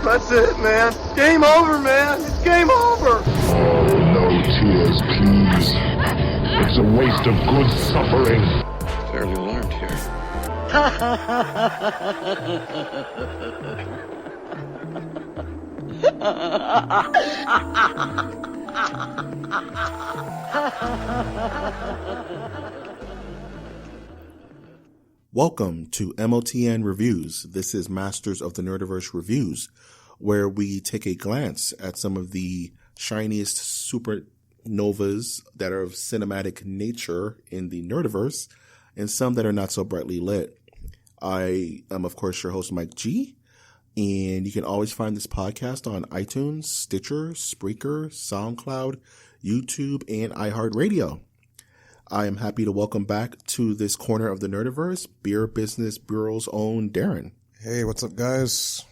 That's it, man. Game over, man. It's game over. Oh, no tears, please. It's a waste of good suffering. Fairly alarmed here. Welcome to MOTN Reviews. This is Masters of the Nerdiverse Reviews, where we take a glance at some of the shiniest supernovas that are of cinematic nature in the Nerdiverse and some that are not so brightly lit. I am, of course, your host, Mike G, and you can always find this podcast on iTunes, Stitcher, Spreaker, SoundCloud, YouTube, and iHeartRadio. I am happy to welcome back to this corner of the Nerdiverse, Beer Business Bureau's own Darren. Hey, what's up, guys?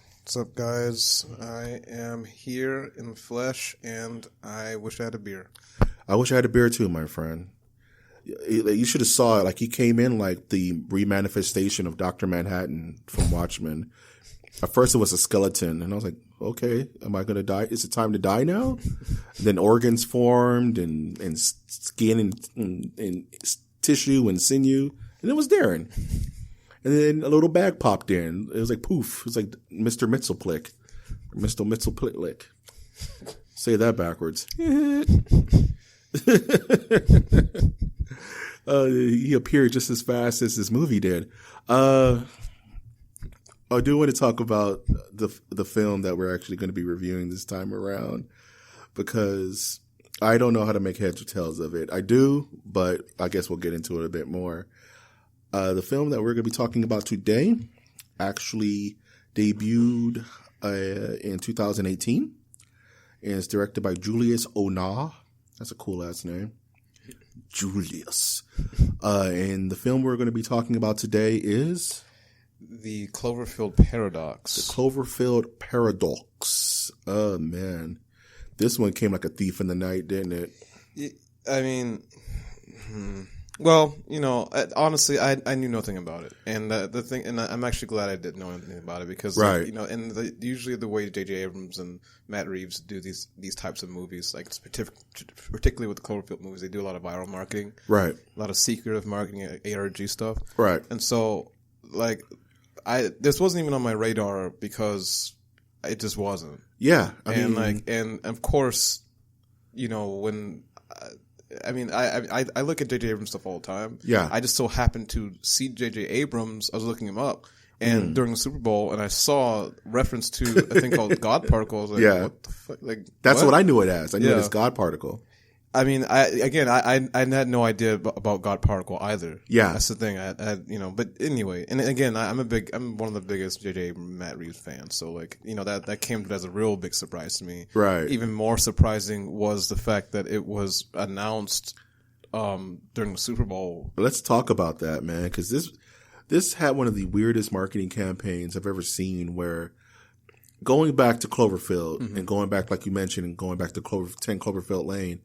I am here in the flesh, and I wish I had a beer. I wish I had a beer too, my friend. You should have saw it. Like, he came in like the remanifestation of Dr. Manhattan from Watchmen. At first it was a skeleton, and I was like, okay, am I going to die? Is it time to die now? And then organs formed and skin and tissue and sinew. And it was Darren. And then a little bag popped in. It was like poof. It was like Mr. Mitzelplick. Mr. Mitzelplick. Say that backwards. He appeared just as fast as this movie did. I do want to talk about the film that we're actually going to be reviewing this time around, because I don't know how to make heads or tails of it. I do, but I guess we'll get into it a bit more. The film that we're going to be talking about today actually debuted in 2018, and it's directed by Julius Onah. That's a cool ass name. Julius. And the film we're going to be talking about today is The Cloverfield Paradox. The Cloverfield Paradox. Oh, man. This one came like a thief in the night, didn't it? I mean, well, you know, honestly, I knew nothing about it. And the thing, and I'm actually glad I didn't know anything about it, because, right. Like, you know, and usually the way J.J. Abrams and Matt Reeves do these types of movies, like particularly with the Cloverfield movies, they do a lot of viral marketing. Right. A lot of secretive marketing, ARG stuff. Right. And so, like, this wasn't even on my radar because it just wasn't. Yeah. And of course, you know, when, I look at J.J. Abrams stuff all the time. Yeah. I just so happened to see J.J. Abrams. I was looking him up, and during the Super Bowl, and I saw reference to a thing called God Particle. I was like, yeah. What the fuck? Like, that's what I knew it as. I knew it as God Particle. I mean, I had no idea about God Particle either. Yeah. That's the thing. But anyway, and again, I'm one of the biggest J.J. Matt Reeves fans. So, like, you know, that came as a real big surprise to me. Right. Even more surprising was the fact that it was announced during the Super Bowl. Let's talk about that, man, because this had one of the weirdest marketing campaigns I've ever seen, where going back to Cloverfield and going back, like you mentioned, and going back to 10 Cloverfield Lane,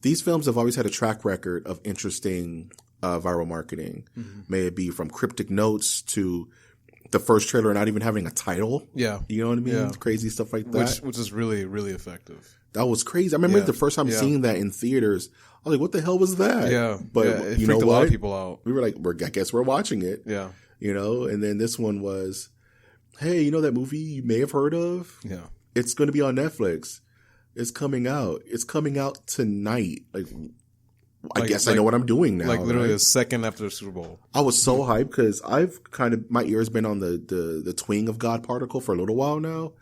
these films have always had a track record of interesting viral marketing. May it be from cryptic notes to the first trailer not even having a title. Yeah. You know what I mean? Yeah. Crazy stuff like that. Which is really, really effective. That was crazy. I remember the first time seeing that in theaters. I was like, what the hell was that? Yeah. But it freaked a lot of people out. We were like, I guess we're watching it. Yeah. You know, and then this one was, hey, you know that movie you may have heard of? Yeah. It's going to be on Netflix. It's coming out. It's coming out tonight. I guess I know what I'm doing now. Like literally a second after the Super Bowl. I was so hyped because my ear's been on the twing of God Particle for a little while now.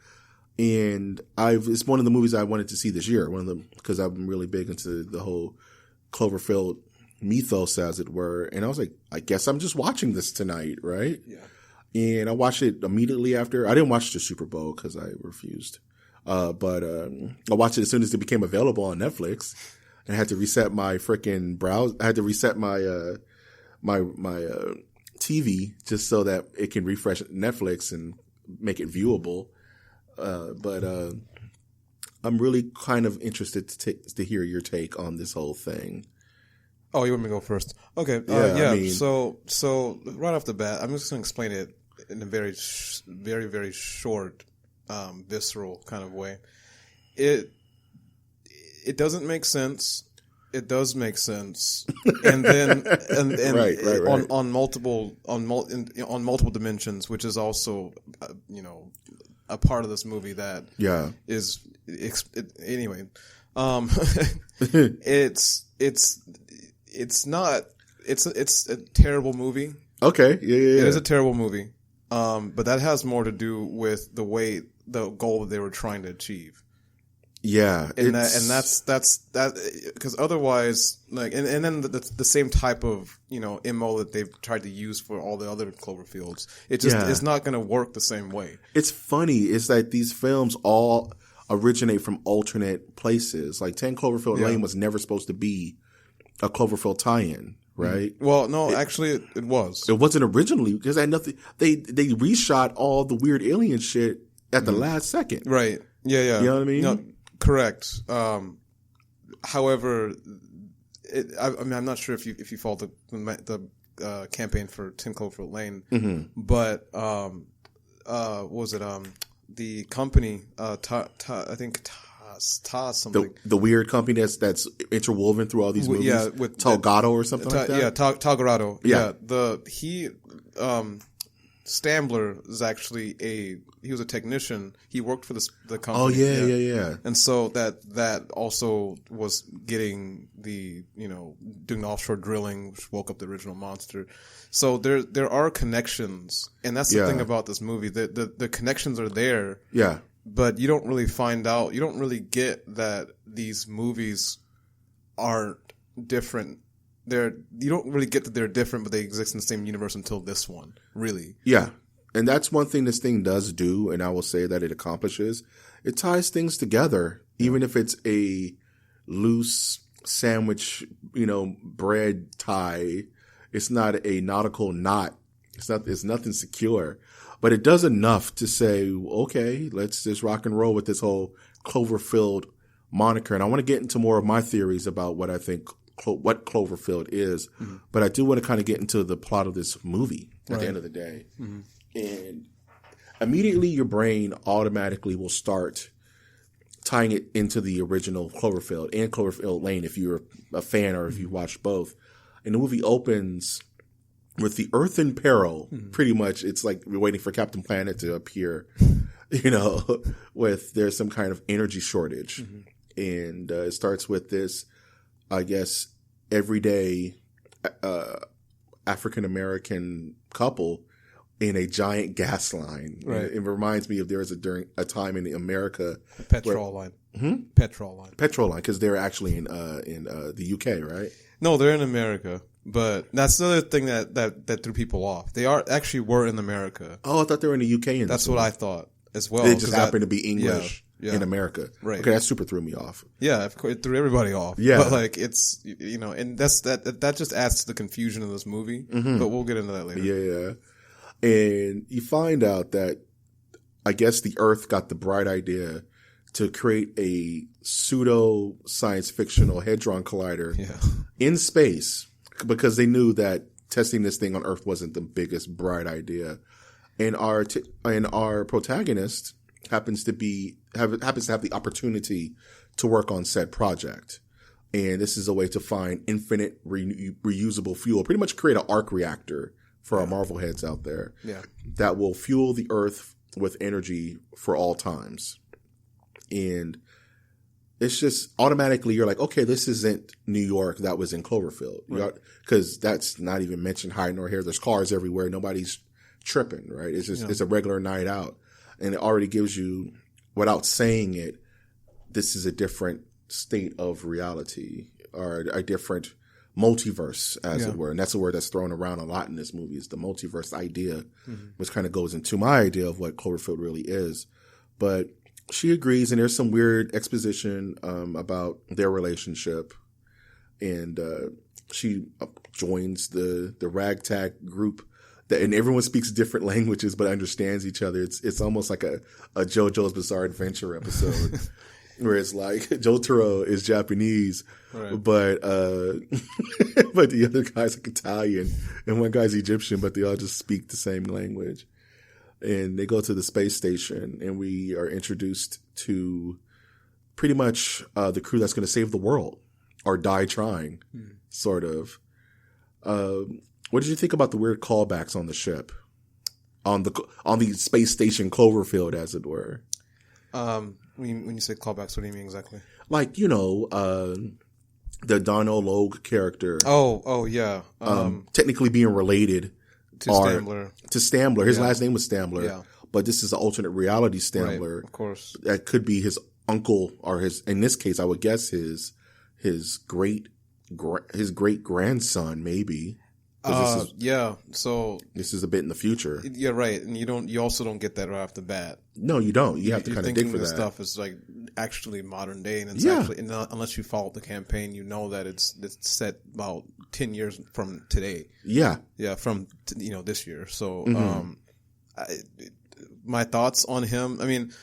And it's one of the movies I wanted to see this year. Because I'm really big into the whole Cloverfield mythos, as it were. And I was like, I guess I'm just watching this tonight, right? Yeah. And I watched it immediately after. I didn't watch the Super Bowl because I refused. But I watched it as soon as it became available on Netflix, and I had to reset my freaking browser. I had to reset my TV just so that it can refresh Netflix and make it viewable. But I'm really kind of interested to hear your take on this whole thing. Oh, you want me to go first? Okay. Yeah. So right off the bat, I'm just going to explain it in a very, very, very short visceral kind of way. It doesn't make sense. It does make sense, and then right. on multiple dimensions, which is also a part of this movie that is anyway. It's a terrible movie. Okay, yeah. It is a terrible movie, but that has more to do with the goal that they were trying to achieve. Yeah, that's because otherwise, like, and then the same type of MO that they've tried to use for all the other Cloverfields, it's not going to work the same way. It's funny. It's like these films all originate from alternate places. Like 10 Cloverfield Lane was never supposed to be a Cloverfield tie-in, right? Well, no, actually, it was. It wasn't originally because it had nothing. They reshot all the weird alien shit at the last second, right? Yeah. You know what I mean? No, correct. However, I'm not sure if you follow the campaign for 10 Cloverfield Lane, but what was it? The company, I think TAS something. The weird company that's interwoven through all these movies. Yeah, with Talgado or something like that. Yeah, Talgado. Yeah. Stambler is actually he was a technician. He worked for the company. Oh yeah. And so that also was getting doing the offshore drilling, which woke up the original monster. So there are connections, and that's the thing about this movie. The connections are there. Yeah. But you don't really you don't really get that these movies aren't different. You don't really get that they're different, but they exist in the same universe until this one, really. Yeah. And that's one thing this thing does do, and I will say that it accomplishes. It ties things together, even if it's a loose sandwich, bread tie. It's not a nautical knot. It's nothing secure. But it does enough to say, okay, let's just rock and roll with this whole Cloverfield moniker. And I want to get into more of my theories about what I think what Cloverfield is, but I do want to kind of get into the plot of this movie at the end of the day. And immediately your brain automatically will start tying it into the original Cloverfield and Cloverfield Lane if you're a fan or if you watched both. And the movie opens with the Earth in peril. Pretty much it's like we're waiting for Captain Planet to appear, with there's some kind of energy shortage. And it starts with this, I guess, everyday African-American couple in a giant gas line. Right. It reminds me of there was during a time in America. Petrol line. Petrol line, because they're actually in the UK, right? No, they're in America. But that's the other thing that threw people off. They were in America. Oh, I thought they were in the UK. That's what I thought as well. They just happened to be English. In America. Right. Okay, that super threw me off. Yeah, of course, it threw everybody off. Yeah. But like, it's, and that just adds to the confusion of this movie. But we'll get into that later. Yeah. And you find out that, I guess the Earth got the bright idea to create a pseudo science fictional Hadron Collider in space because they knew that testing this thing on Earth wasn't the biggest bright idea. And our protagonist happens to have the opportunity to work on said project. And this is a way to find infinite reusable fuel, pretty much create an arc reactor for our Marvel heads out there that will fuel the Earth with energy for all times. And it's just automatically you're like, okay, this isn't New York that was in Cloverfield. Because that's not even mentioned high nor hair. There's cars everywhere. Nobody's tripping, right? It's just it's a regular night out. And it already gives you, without saying it, this is a different state of reality or a different multiverse, as it were. And that's a word that's thrown around a lot in this movie is the multiverse idea, which kind of goes into my idea of what Cloverfield really is. But she agrees, and there's some weird exposition about their relationship. And she joins the ragtag group. And everyone speaks different languages, but understands each other. It's almost like a JoJo's Bizarre Adventure episode, where it's like Jotaro is Japanese, but but the other guy's like Italian, and one guy's Egyptian, but they all just speak the same language. And they go to the space station, and we are introduced to pretty much the crew that's going to save the world or die trying, sort of. What did you think about the weird callbacks on the ship, on the space station Cloverfield, as it were? When you say callbacks, what do you mean exactly? Like, the Donald Logue character. Oh, yeah. Technically being related to Stambler. To Stambler. His last name was Stambler. Yeah. But this is an alternate reality Stambler. Right, of course. That could be his uncle, or in this case, I would guess his great grandson, maybe. So this is a bit in the future. Yeah, right. And you also don't get that right off the bat. No, you don't. You have to kind of dig for that. Stuff is like actually modern day, and it's actually, unless you follow the campaign, you know that it's set about 10 years from today. Yeah, from this year. So, my thoughts on him. I mean,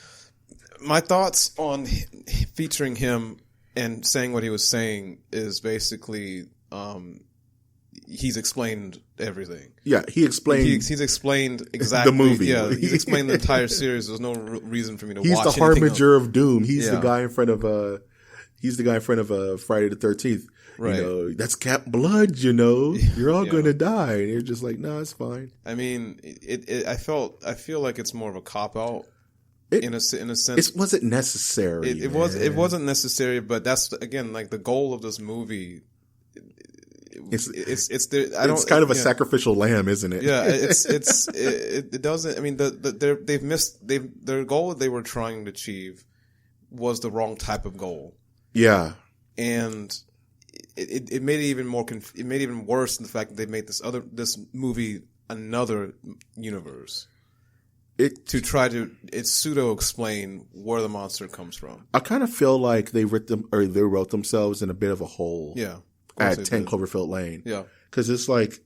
my thoughts on featuring him and saying what he was saying is basically. He's explained everything. Yeah, he explained. He's explained exactly the movie. Yeah, he's explained the entire series. There's no reason for me to watch. He's the harbinger of doom. He's the guy in front of Friday the 13th. Right. That's Cap Blood. You're all going to die. And you're just like, no, it's fine. I mean, I feel like it's more of a cop out. In a sense, it wasn't necessary. It wasn't necessary, but that's again like the goal of this movie. It's kind of a sacrificial lamb, isn't it? Yeah, it doesn't. I mean, they've missed their goal that they were trying to achieve was the wrong type of goal. Yeah, and it made it even more. It made it even worse in the fact that they made this movie another universe. To try to pseudo explain where the monster comes from. I kind of feel like they wrote themselves in a bit of a hole. Yeah. At 10 Cloverfield Lane. Yeah. Because it's like,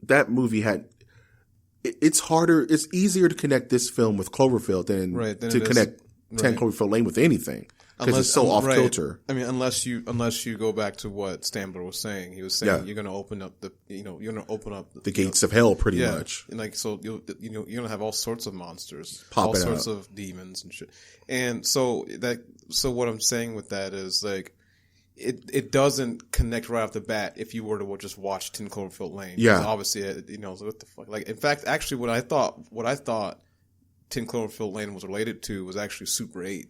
that movie had, it's easier to connect this film with Cloverfield than to connect 10 Cloverfield Lane with anything. Because it's so off kilter. I mean, unless you go back to what Stambler was saying. He was saying you're going to open up the gates of hell pretty much. And like, so you're going to have all sorts of monsters, all sorts of demons and shit. And so what I'm saying with that is like, it doesn't connect right off the bat if you were to just watch 10 Cloverfield Lane. Yeah. Obviously, what the fuck? Like, in fact, actually, what I thought 10 Cloverfield Lane was related to was actually Super 8.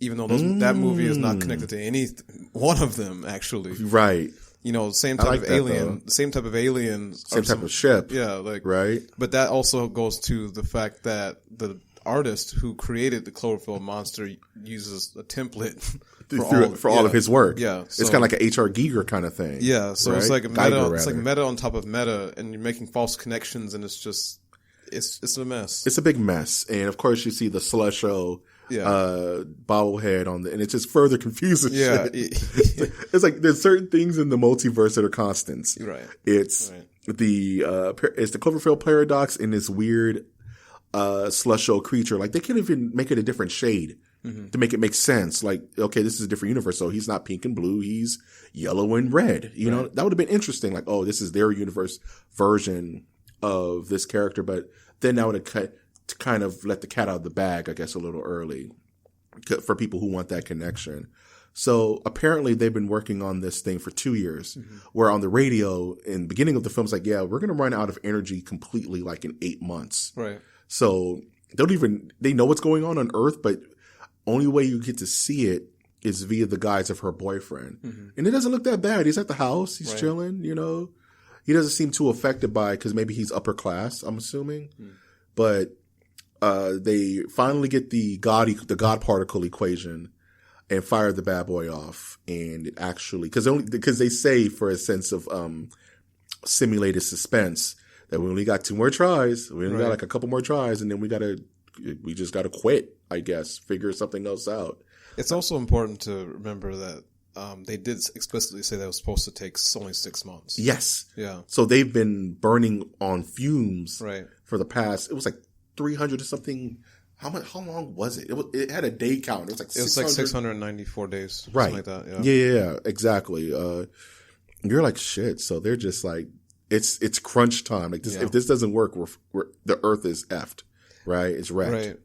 Even though that movie is not connected to any one of them, actually. Right. Same type of alien. The same type of aliens. Same type of ship. Yeah, like. Right. But that also goes to the fact that the artist who created the Cloverfield monster uses a template for all of his work. Yeah, so, it's kind of like an H.R. Giger kind of thing. Yeah, so right? It's like meta. It's like meta on top of meta, and you're making false connections, and it's just it's a mess. It's a big mess, and of course you see the Slusho bobblehead on and it just further confuses shit. It's like there's certain things in the multiverse that are constants. Right. It's the Cloverfield paradox in this weird Slusho creature. Like they can't even make it a different shade to make it make sense. Like, okay, this is a different universe, so he's not pink and blue, he's yellow and red. You know, that would have been interesting. Like, oh, this is their universe version of this character, but then that would have cut to kind of let the cat out of the bag, I guess, a little early for people who want that connection. So apparently they've been working on this thing for 2 years, where on the radio in the beginning of the film, it's like, yeah, we're going to run out of energy completely like in 8 months. Right. So they know what's going on Earth, but only way you get to see it is via the guise of her boyfriend. And it doesn't look that bad. He's at the house. He's chilling, He doesn't seem too affected by it because maybe he's upper class, I'm assuming. But they finally get the God particle equation and fire the bad boy off. And it actually, because they say for a sense of simulated suspense that we only got 2 more tries. We only got like a couple more tries, and then we just gotta quit, I guess, figure something else out. It's also important to remember that they did explicitly say that it was supposed to take only 6 months. Yes. Yeah. So they've been burning on fumes for the past, it was like 300 or something. How long was it? It had a day count. It was like 694 days. Right. Like that. Yeah, exactly. You're like, shit. So they're just like, it's crunch time. Like this, if this doesn't work, the Earth is effed. right? It's wrecked. Right.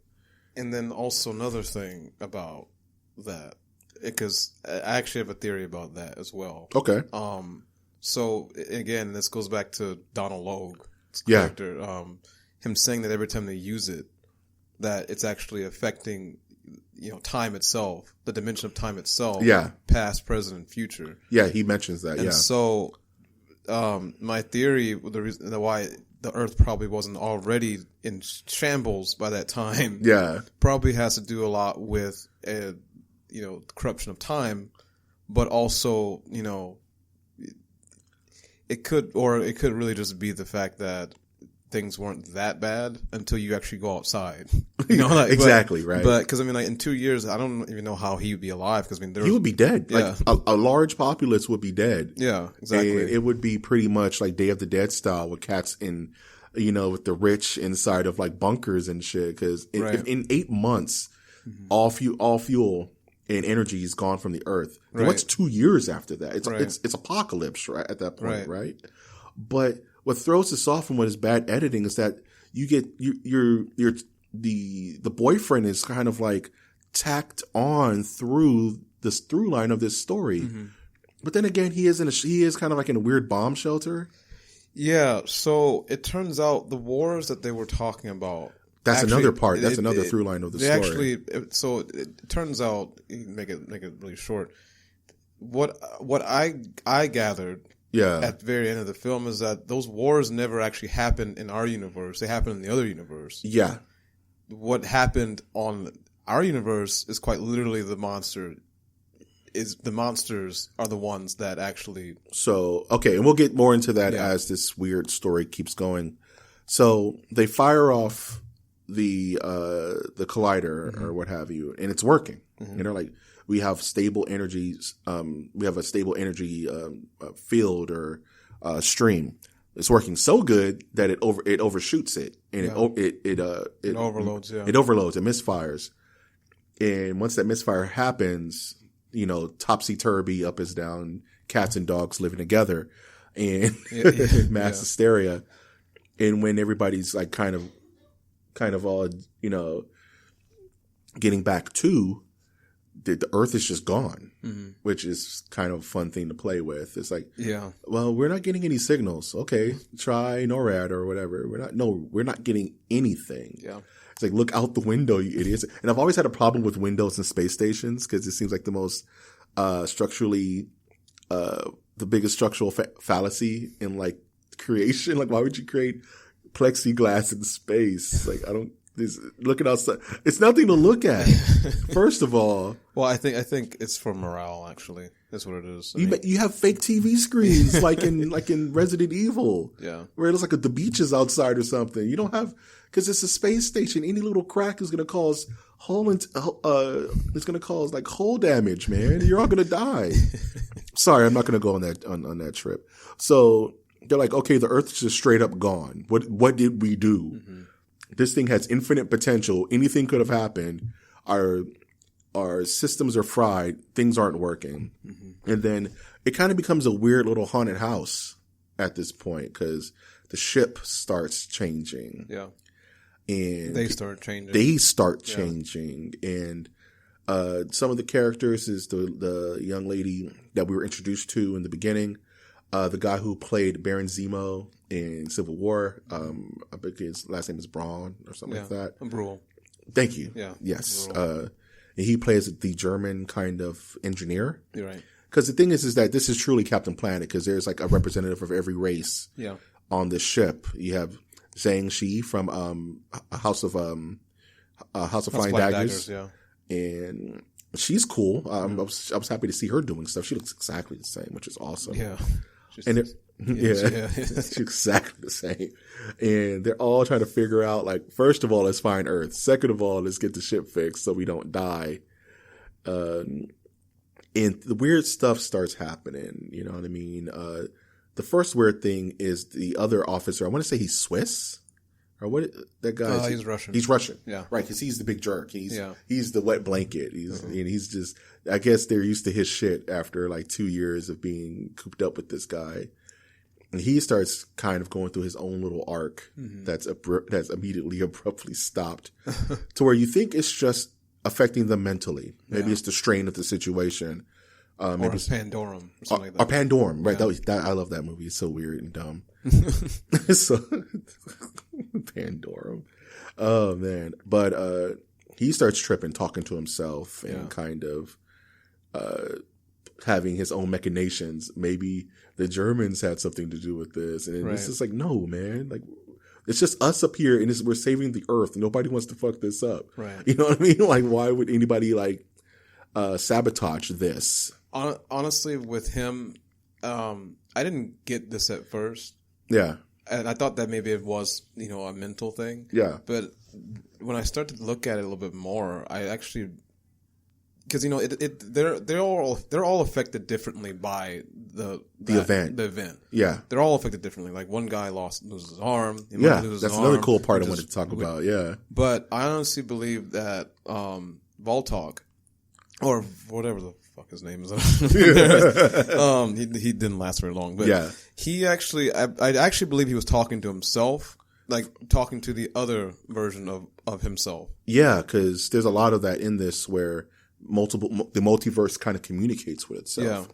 And then also another thing about that, because I actually have a theory about that as well. Okay. So again, this goes back to Donald Logue's character. Him saying that every time they use it, that it's actually affecting, time itself, the dimension of time itself. Yeah. Past, present, and future. Yeah, he mentions that. And so, my theory, the reason why the Earth probably wasn't already in shambles by that time. Yeah. Probably has to do a lot with, corruption of time, but also, it could really just be the fact that things weren't that bad until you actually go outside. Exactly, right. But because in 2 years, I don't even know how he would be alive. Because he would be dead. Yeah. Like a large populace would be dead. Yeah, exactly. And it would be pretty much like Day of the Dead style with cats in, with the rich inside of like bunkers and shit. Because if in 8 months, all fuel and energy is gone from the earth. Right. What's 2 years after that? It's apocalypse, right? At that point, right? But what throws us off from what is bad editing is that you get the boyfriend is kind of like tacked on through this through line of this story. Mm-hmm. But then again, he is kind of like in a weird bomb shelter. Yeah. So it turns out the wars that they were talking about. That's actually, another part. That's another through line of the story. So it turns out, make it really short. What I gathered, at the very end of the film, is that those wars never actually happened in our universe. They happened in the other universe. Yeah. What happened on our universe is quite literally the monsters are the ones that actually. So okay, and we'll get more into that as this weird story keeps going. So they fire off the collider or what have you, and it's working. Mm-hmm. And they're like, we have stable energies. We have a stable energy field or stream. It's working so good that it overshoots it, and it overloads. Yeah, it overloads. It misfires, and once that misfire happens, topsy turvy, up is down, cats and dogs living together, and mass hysteria. And when everybody's like kind of all getting back to. The Earth is just gone, which is kind of a fun thing to play with. It's like, well, we're not getting any signals. Okay, try NORAD or whatever. We're not getting anything. Yeah, it's like, look out the window, you idiots. And I've always had a problem with windows and space stations because it seems like the most structurally, the biggest structural fallacy in like creation. Like, why would you create plexiglass in space? Like, looking outside, it's nothing to look at. First of all, well, I think it's for morale. Actually, that's what it is. You have fake TV screens like in Resident Evil, where it looks like the beach is outside or something. You don't have, because it's a space station. Any little crack is going to cause it's going to cause like hull damage, man. You're all going to die. Sorry, I'm not going to go on that trip. So they're like, okay, the Earth's just straight up gone. What did we do? Mm-hmm. This thing has infinite potential. Anything could have happened. Our systems are fried. Things aren't working. Mm-hmm. And then it kind of becomes a weird little haunted house at this point because the ship starts changing. Yeah. And they start changing. And some of the characters is the young lady that we were introduced to in the beginning. The guy who played Baron Zemo in Civil War, I think his last name is Braun or something like that. Bruhl. Thank you. Yeah. Yes. And he plays the German kind of engineer. You're right. Because the thing is that this is truly Captain Planet because there's like a representative of every race on this ship. You have Zhang Shi from House of Flying Daggers. Yeah. And she's cool. I was happy to see her doing stuff. She looks exactly the same, which is awesome. Yeah. She's exactly the same. And they're all trying to figure out, like, first of all, let's find Earth. Second of all, let's get the ship fixed so we don't die. And the weird stuff starts happening. You know what I mean? The first weird thing is the other officer. I want to say he's Swiss. Or what? That guy? He's Russian. He's Russian. Yeah. Right, because he's the big jerk. He's the wet blanket. And he's just, I guess they're used to his shit after like 2 years of being cooped up with this guy. And he starts kind of going through his own little arc that's immediately abruptly stopped to where you think it's just affecting them mentally. Maybe it's the strain of the situation. Maybe or Pandorum or something like that. Or Pandorum, right? Yeah. I love that movie. It's so weird and dumb. So Pandorum. Oh, man. But he starts tripping, talking to himself and kind of having his own machinations. Maybe the Germans had something to do with this. And it's just like, no, man. Like, it's just us up here and we're saving the earth. Nobody wants to fuck this up. Right. You know what I mean? Like, why would anybody sabotage this? Honestly, with him, I didn't get this at first. Yeah. And I thought that maybe it was, a mental thing. Yeah. But when I started to look at it a little bit more, I actually, because they're all affected differently by the event. The event. Yeah. They're all affected differently. Like one guy loses his arm. That's another cool part I wanted to talk about. Yeah. But I honestly believe that Voltok, or whatever the fuck his name is, he didn't last very long. But he actually, I actually believe he was talking to himself. Like talking to the other version of himself. Yeah, because there's a lot of that in this where the multiverse kind of communicates with itself.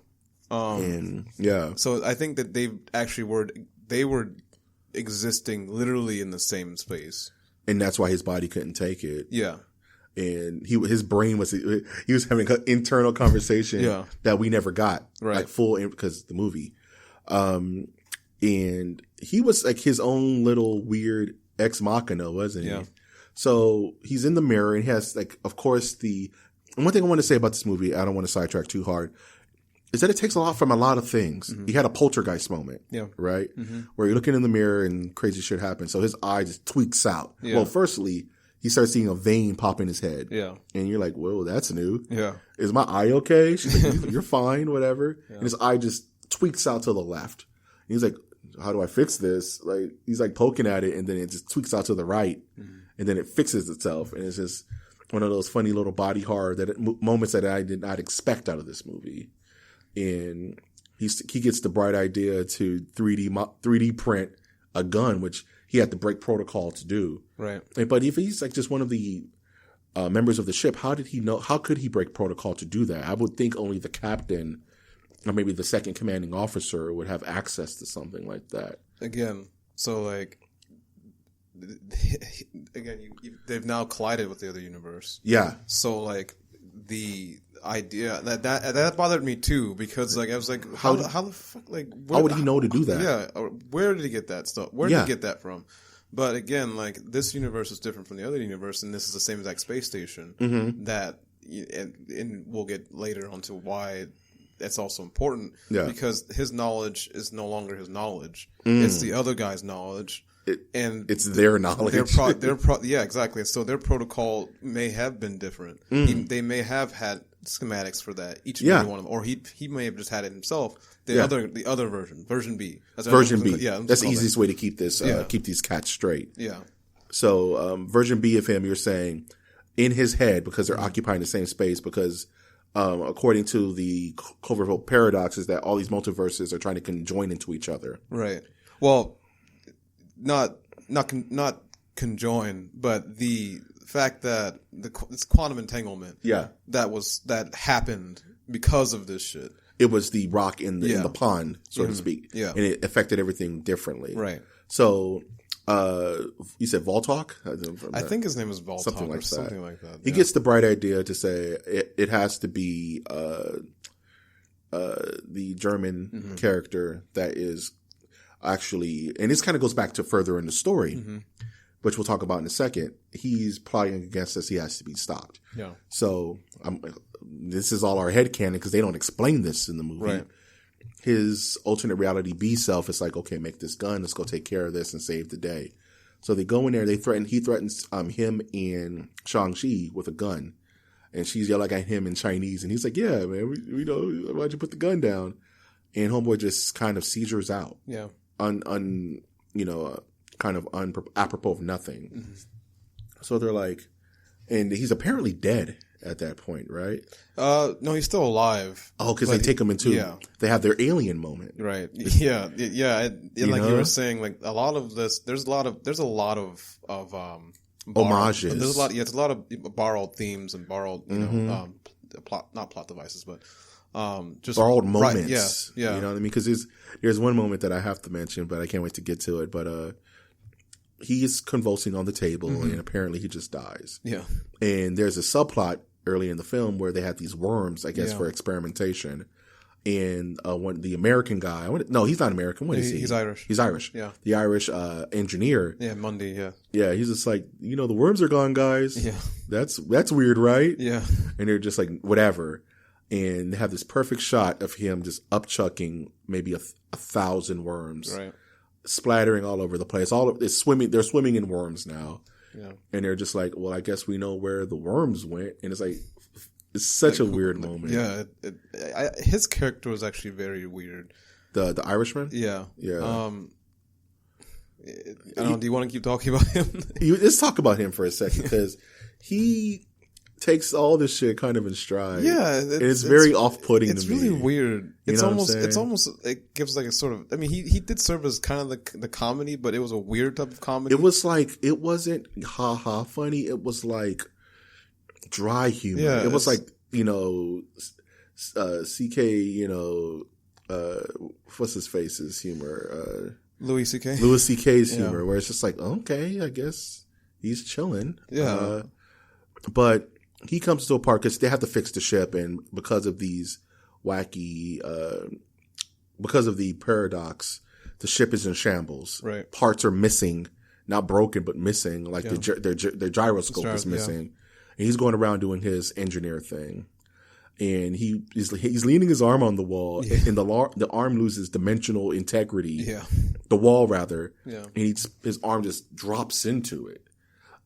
Yeah. So I think that they were existing literally in the same space. And that's why his body couldn't take it. Yeah. And his brain was having an internal conversation that we never got. Right. Like full, because the movie. And he was like his own little weird ex machina, wasn't he? Yeah. So he's in the mirror and he has of course and one thing I want to say about this movie, I don't want to sidetrack too hard, is that it takes a lot from a lot of things. Mm-hmm. He had a poltergeist moment, right? Mm-hmm. Where you're looking in the mirror and crazy shit happens. So his eye just tweaks out. Yeah. Well, firstly, he starts seeing a vein pop in his head. Yeah. And you're like, whoa, that's new. Yeah. Is my eye okay? She's like, you're fine, whatever. Yeah. And his eye just tweaks out to the left. And he's like, how do I fix this? Like, he's like poking at it and then it just tweaks out to the right and then it fixes itself. And it's just one of those funny little body horror moments that I did not expect out of this movie. And he gets the bright idea to 3D print a gun, which he had to break protocol to do. Right. But if he's like just one of the members of the ship, how could he break protocol to do that? I would think only the captain or maybe the second commanding officer would have access to something like that. Again, so they've now collided with the other universe. Yeah. So the idea that bothered me too, because I was like, how the fuck, how would he know to do that? Yeah. Where did he get that stuff? Where did he get that from? But again, this universe is different from the other universe, and this is the same exact space station that, and we'll get later onto why that's also important, because his knowledge is no longer his knowledge. It's the other guy's knowledge. And it's their knowledge. Yeah, exactly. So their protocol may have been different. They may have had schematics for that, each and every one of them. Or he may have just had it himself. The other version B. Version B. Yeah, that's the easiest way to keep this, keep these cats straight. Yeah. So, version B of him, you're saying, in his head, because they're occupying the same space, because according to the Cloverfield paradox, is that all these multiverses are trying to conjoin into each other. Right. Well, not conjoin, but the fact that this quantum entanglement, that happened because of this shit. It was the rock in the pond, so to speak. Yeah. And it affected everything differently. Right. So, you said Voltok? I think his name is Voltok, something like that. He gets the bright idea to say it has to be the German character that is actually, and this kind of goes back to further in the story, which we'll talk about in a second. He's plotting against us. He has to be stopped. Yeah. So this is all our headcanon because they don't explain this in the movie. Right. His alternate reality B self is like, okay, make this gun. Let's go take care of this and save the day. So they go in there. He threatens him and Shang-Chi with a gun. And she's yelling at him in Chinese. And he's like, yeah, man, we know, why'd you put the gun down? And homeboy just kind of seizures out. Yeah. Kind of apropos of nothing. So they're like, and he's apparently dead at that point, right? No, he's still alive. Oh, because they take him into, they have their alien moment. Right. Yeah. And like you were saying, like a lot of this, there's a lot of homages. There's a lot of borrowed themes and borrowed, not plot devices, but just borrowed moments. Right, yeah. You know what I mean? Because there's one moment that I have to mention, but I can't wait to get to it. But he is convulsing on the table, and apparently he just dies. Yeah. And there's a subplot early in the film where they had these worms, I guess, for experimentation. And the American guy, no, he's not American. What is he? He's Irish. He's Irish. Yeah. The Irish engineer. Yeah, Mundy, yeah. Yeah, he's just like, the worms are gone, guys. Yeah. That's weird, right? Yeah. And they're just like, whatever. And they have this perfect shot of him just upchucking maybe 1,000 worms. Right. Splattering all over the place. They're swimming in worms now. Yeah. And they're just like, well, I guess we know where the worms went. And it's like, it's such a weird moment. Yeah. His character was actually very weird. The Irishman? Yeah. Yeah. I don't know, do you want to keep talking about him? Let's talk about him for a second, because he takes all this shit kind of in stride. Yeah. It's very off-putting to me. It's really weird. It's almost, it gives like a sort of, I mean, he did serve as kind of the comedy, but it was a weird type of comedy. It was like, it wasn't ha-ha funny. It was like dry humor. Yeah, it was like, CK, what's his face's humor? Louis C.K. Louis C.K.'s humor, where it's just like, okay, I guess he's chilling. Yeah. But he comes to a part because they have to fix the ship, and because of these wacky, because of the paradox, the ship is in shambles. Right. Parts are missing, not broken, but missing. Like their gyroscope is missing. And he's going around doing his engineer thing. And he's leaning his arm on the wall, and the arm loses dimensional integrity. Yeah. The wall, rather. Yeah. And his arm just drops into it,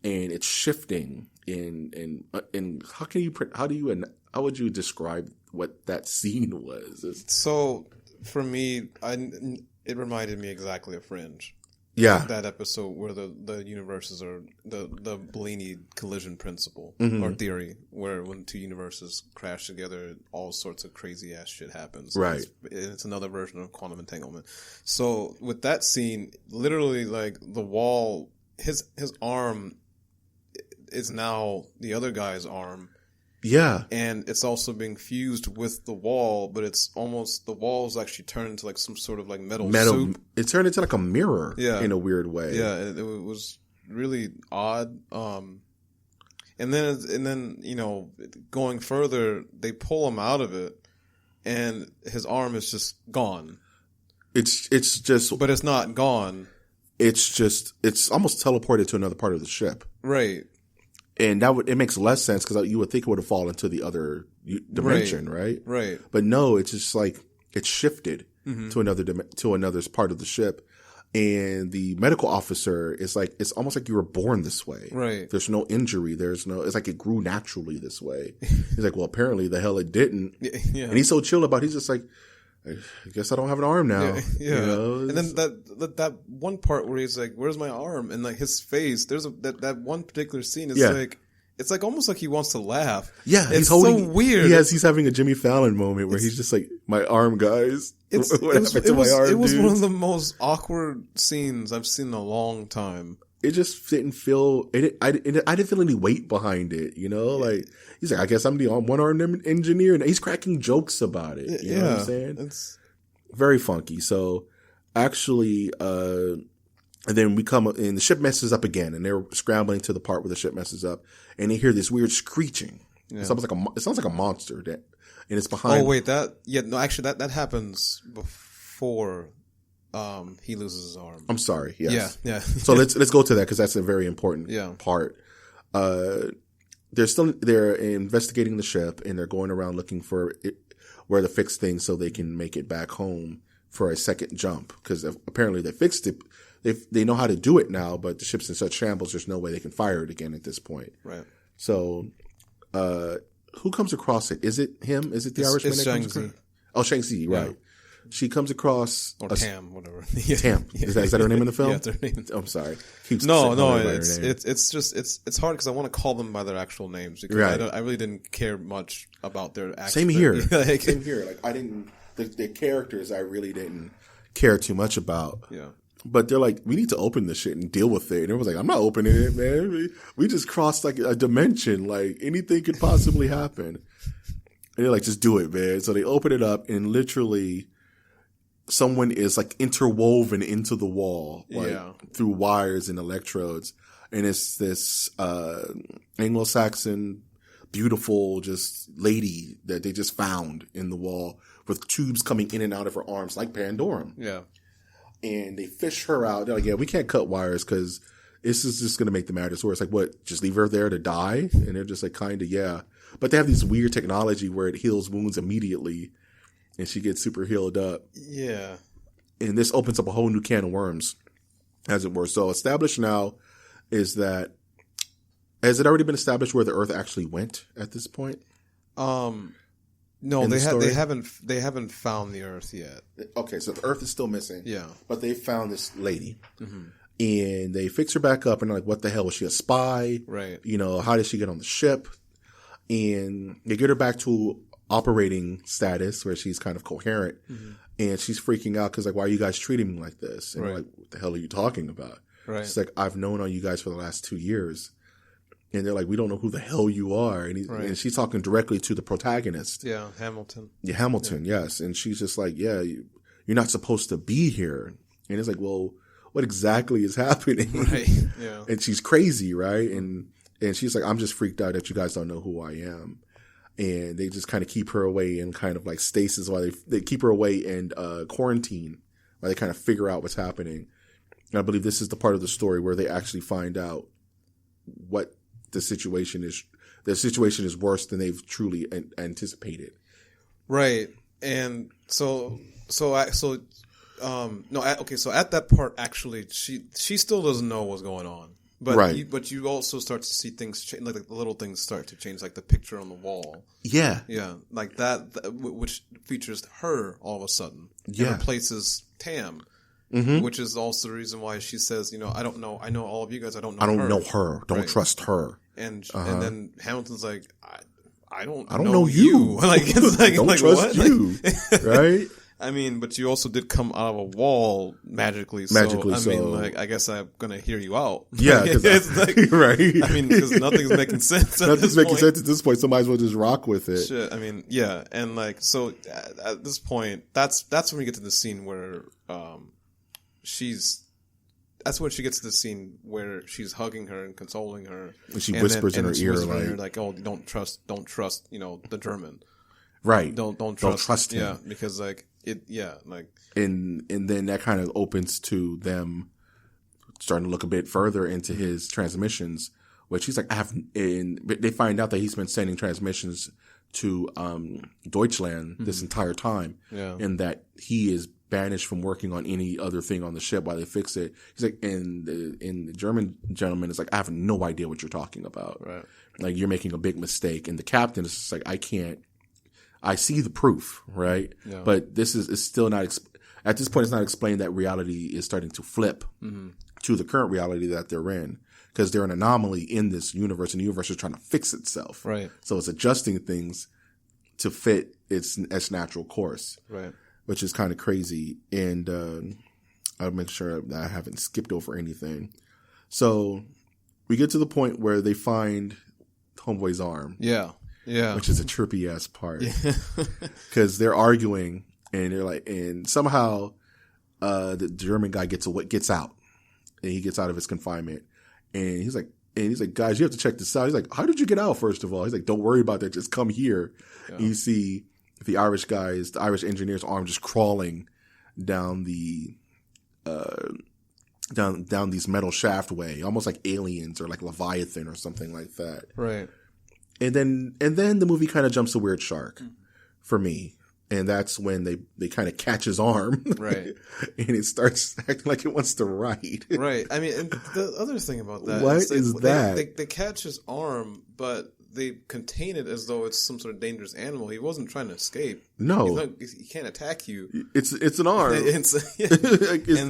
and it's shifting. And how would you describe what that scene was? So for me, it reminded me exactly of Fringe. Yeah. That episode where the universes are the Bellini collision principle or theory, where when two universes crash together, all sorts of crazy ass shit happens. Right. It's another version of quantum entanglement. So with that scene, literally like the wall, his arm is now the other guy's arm. Yeah. And it's also being fused with the wall, but it's almost, the walls actually turn into like some sort of like metal soup. It turned into like a mirror in a weird way. Yeah, it was really odd. And then, going further, they pull him out of it and his arm is just gone. It's just, but it's not gone. It's almost teleported to another part of the ship. Right. And it makes less sense because you would think it would have fallen into the other dimension, right? Right. But no, it's just like it's shifted to another part of the ship, and the medical officer is like, it's almost like you were born this way. Right. There's no injury. It's like it grew naturally this way. He's like, well, apparently the hell it didn't. Yeah. And he's so chill about it. He's just like, I guess I don't have an arm now. Yeah. And then that one part where he's like, "Where's my arm?" and like his face. There's that one particular scene. Is like, it's like almost like he wants to laugh. Yeah, it's so weird. He's having a Jimmy Fallon moment where he's just like, "My arm, guys." It was one of the most awkward scenes I've seen in a long time. It just didn't feel. I didn't feel any weight behind it. Like he's like, I guess I'm the one-armed engineer, and he's cracking jokes about it. You know what I'm saying? It's very funky. So actually, and then we come and the ship messes up again, and they're scrambling to the part where the ship messes up, and they hear this weird screeching. Yeah. It sounds like a monster, and it's behind. Oh wait, actually that happens before. He loses his arm. I'm sorry. Yes. Yeah. So let's go to that because that's a very important part. They're investigating the ship, and they're going around looking for where to fix things so they can make it back home for a second jump, because apparently they fixed it. They know how to do it now, but the ship's in such shambles, there's no way they can fire it again at this point. Right. So, who comes across it? Is it him? Is it the Irishman? It's Shang-Chi. Oh, Shang-Chi, right. She comes across Tam, whatever. Tam. Is that her name in the film? Yeah, that's her name. I'm sorry. It's hard because I want to call them by their actual names because I really didn't care much about their actual. Same here. Same here. Like I didn't the characters I really didn't care too much about. Yeah. But they're like, we need to open this shit and deal with it. And everyone's like, I'm not opening it, man. We just crossed like a dimension. Like anything could possibly happen. And they're like, just do it, man. So they open it up and literally someone is like interwoven into the wall, like through wires and electrodes. And it's this, Anglo-Saxon, beautiful just lady that they just found in the wall with tubes coming in and out of her arms like Pandorum. Yeah. And they fish her out. They're like, yeah, we can't cut wires because this is just going to make the matters worse. Like, what? Just leave her there to die? And they're just like, kind of, yeah. But they have this weird technology where it heals wounds immediately, and she gets super healed up. Yeah. And this opens up a whole new can of worms, as it were. So established now is that, has it already been established where the Earth actually went at this point? No, they haven't found the Earth yet. Okay, so the Earth is still missing. Yeah. But they found this lady. Mm-hmm. And they fix her back up and they're like, what the hell? Was she a spy? Right. You know, how did she get on the ship? And they get her back to operating status where she's kind of coherent. Mm-hmm. And she's freaking out because, like, why are you guys treating me like this? And they're like, what the hell are you talking about? Right. She's like, I've known all you guys for the last 2 years. And they're like, we don't know who the hell you are. And she's talking directly to the protagonist. Yeah, Hamilton. Yeah, Hamilton, yes. And she's just like, yeah, you're not supposed to be here. And it's like, well, what exactly is happening? Right, yeah. And she's crazy, right? And she's like, I'm just freaked out that you guys don't know who I am. And they just kind of keep her away in kind of like stasis while they keep her away in quarantine while they kind of figure out what's happening. And I believe this is the part of the story where they actually find out what the situation is. The situation is worse than they've truly anticipated. Right. And so at that part, actually, she still doesn't know what's going on. But you also start to see things change, like the little things start to change, like the picture on the wall. Yeah. Yeah. Like that which features her all of a sudden. Yeah. And replaces Tam. Mm-hmm. Which is also the reason why she says, I don't know. I know all of you guys. I don't know her. Don't trust her. And then Hamilton's like, I don't know you. Like, it's like, don't trust what? you. Right? I mean, but you also did come out of a wall magically. I mean, like, I guess I'm going to hear you out. Yeah. It's like, right. I mean, because nothing's making sense Nothing's making sense at this point, so might as well just rock with it. Shit. I mean, yeah. And like, so at this point, that's when we get to the scene where, that's when she gets to the scene where she's hugging her and consoling her. And she whispers in her ear, like, "Oh, don't trust, the German." Right. Don't trust him. Yeah, because like it. Yeah, like. And then that kind of opens to them starting to look a bit further into his transmissions, where she's like, they find out that he's been sending transmissions to Deutschland this entire time, and that he is banished from working on any other thing on the ship while they fix it. He's like, and the German gentleman is like, I have no idea what you're talking about. Right. Like, you're making a big mistake. And the captain is just like, I see the proof, right? Yeah. But this is still not, at this point, it's not explained that reality is starting to flip to the current reality that they're in. Because they're an anomaly in this universe, and the universe is trying to fix itself. Right. So it's adjusting things to fit its natural course. Right. Which is kind of crazy. And I'll make sure that I haven't skipped over anything. So we get to the point where they find Homeboy's arm. Yeah. Yeah. Which is a trippy ass part. Because they're arguing and they're like, and somehow the German guy gets out. And he gets out of his confinement. And he's like, guys, you have to check this out. He's like, how did you get out, first of all? He's like, don't worry about that. Just come here. Yeah. And you see the Irish engineer's arm just crawling down the down these metal shaft way, almost like Aliens or like Leviathan or something like that. Right. And then the movie kind of jumps a weird shark for me. And that's when they kind of catch his arm. Right. And it starts acting like it wants to ride. Right. I mean, and the other thing about that is that? They catch his arm, but they contain it as though it's some sort of dangerous animal. He wasn't trying to escape. No, he can't attack you. It's an arm. And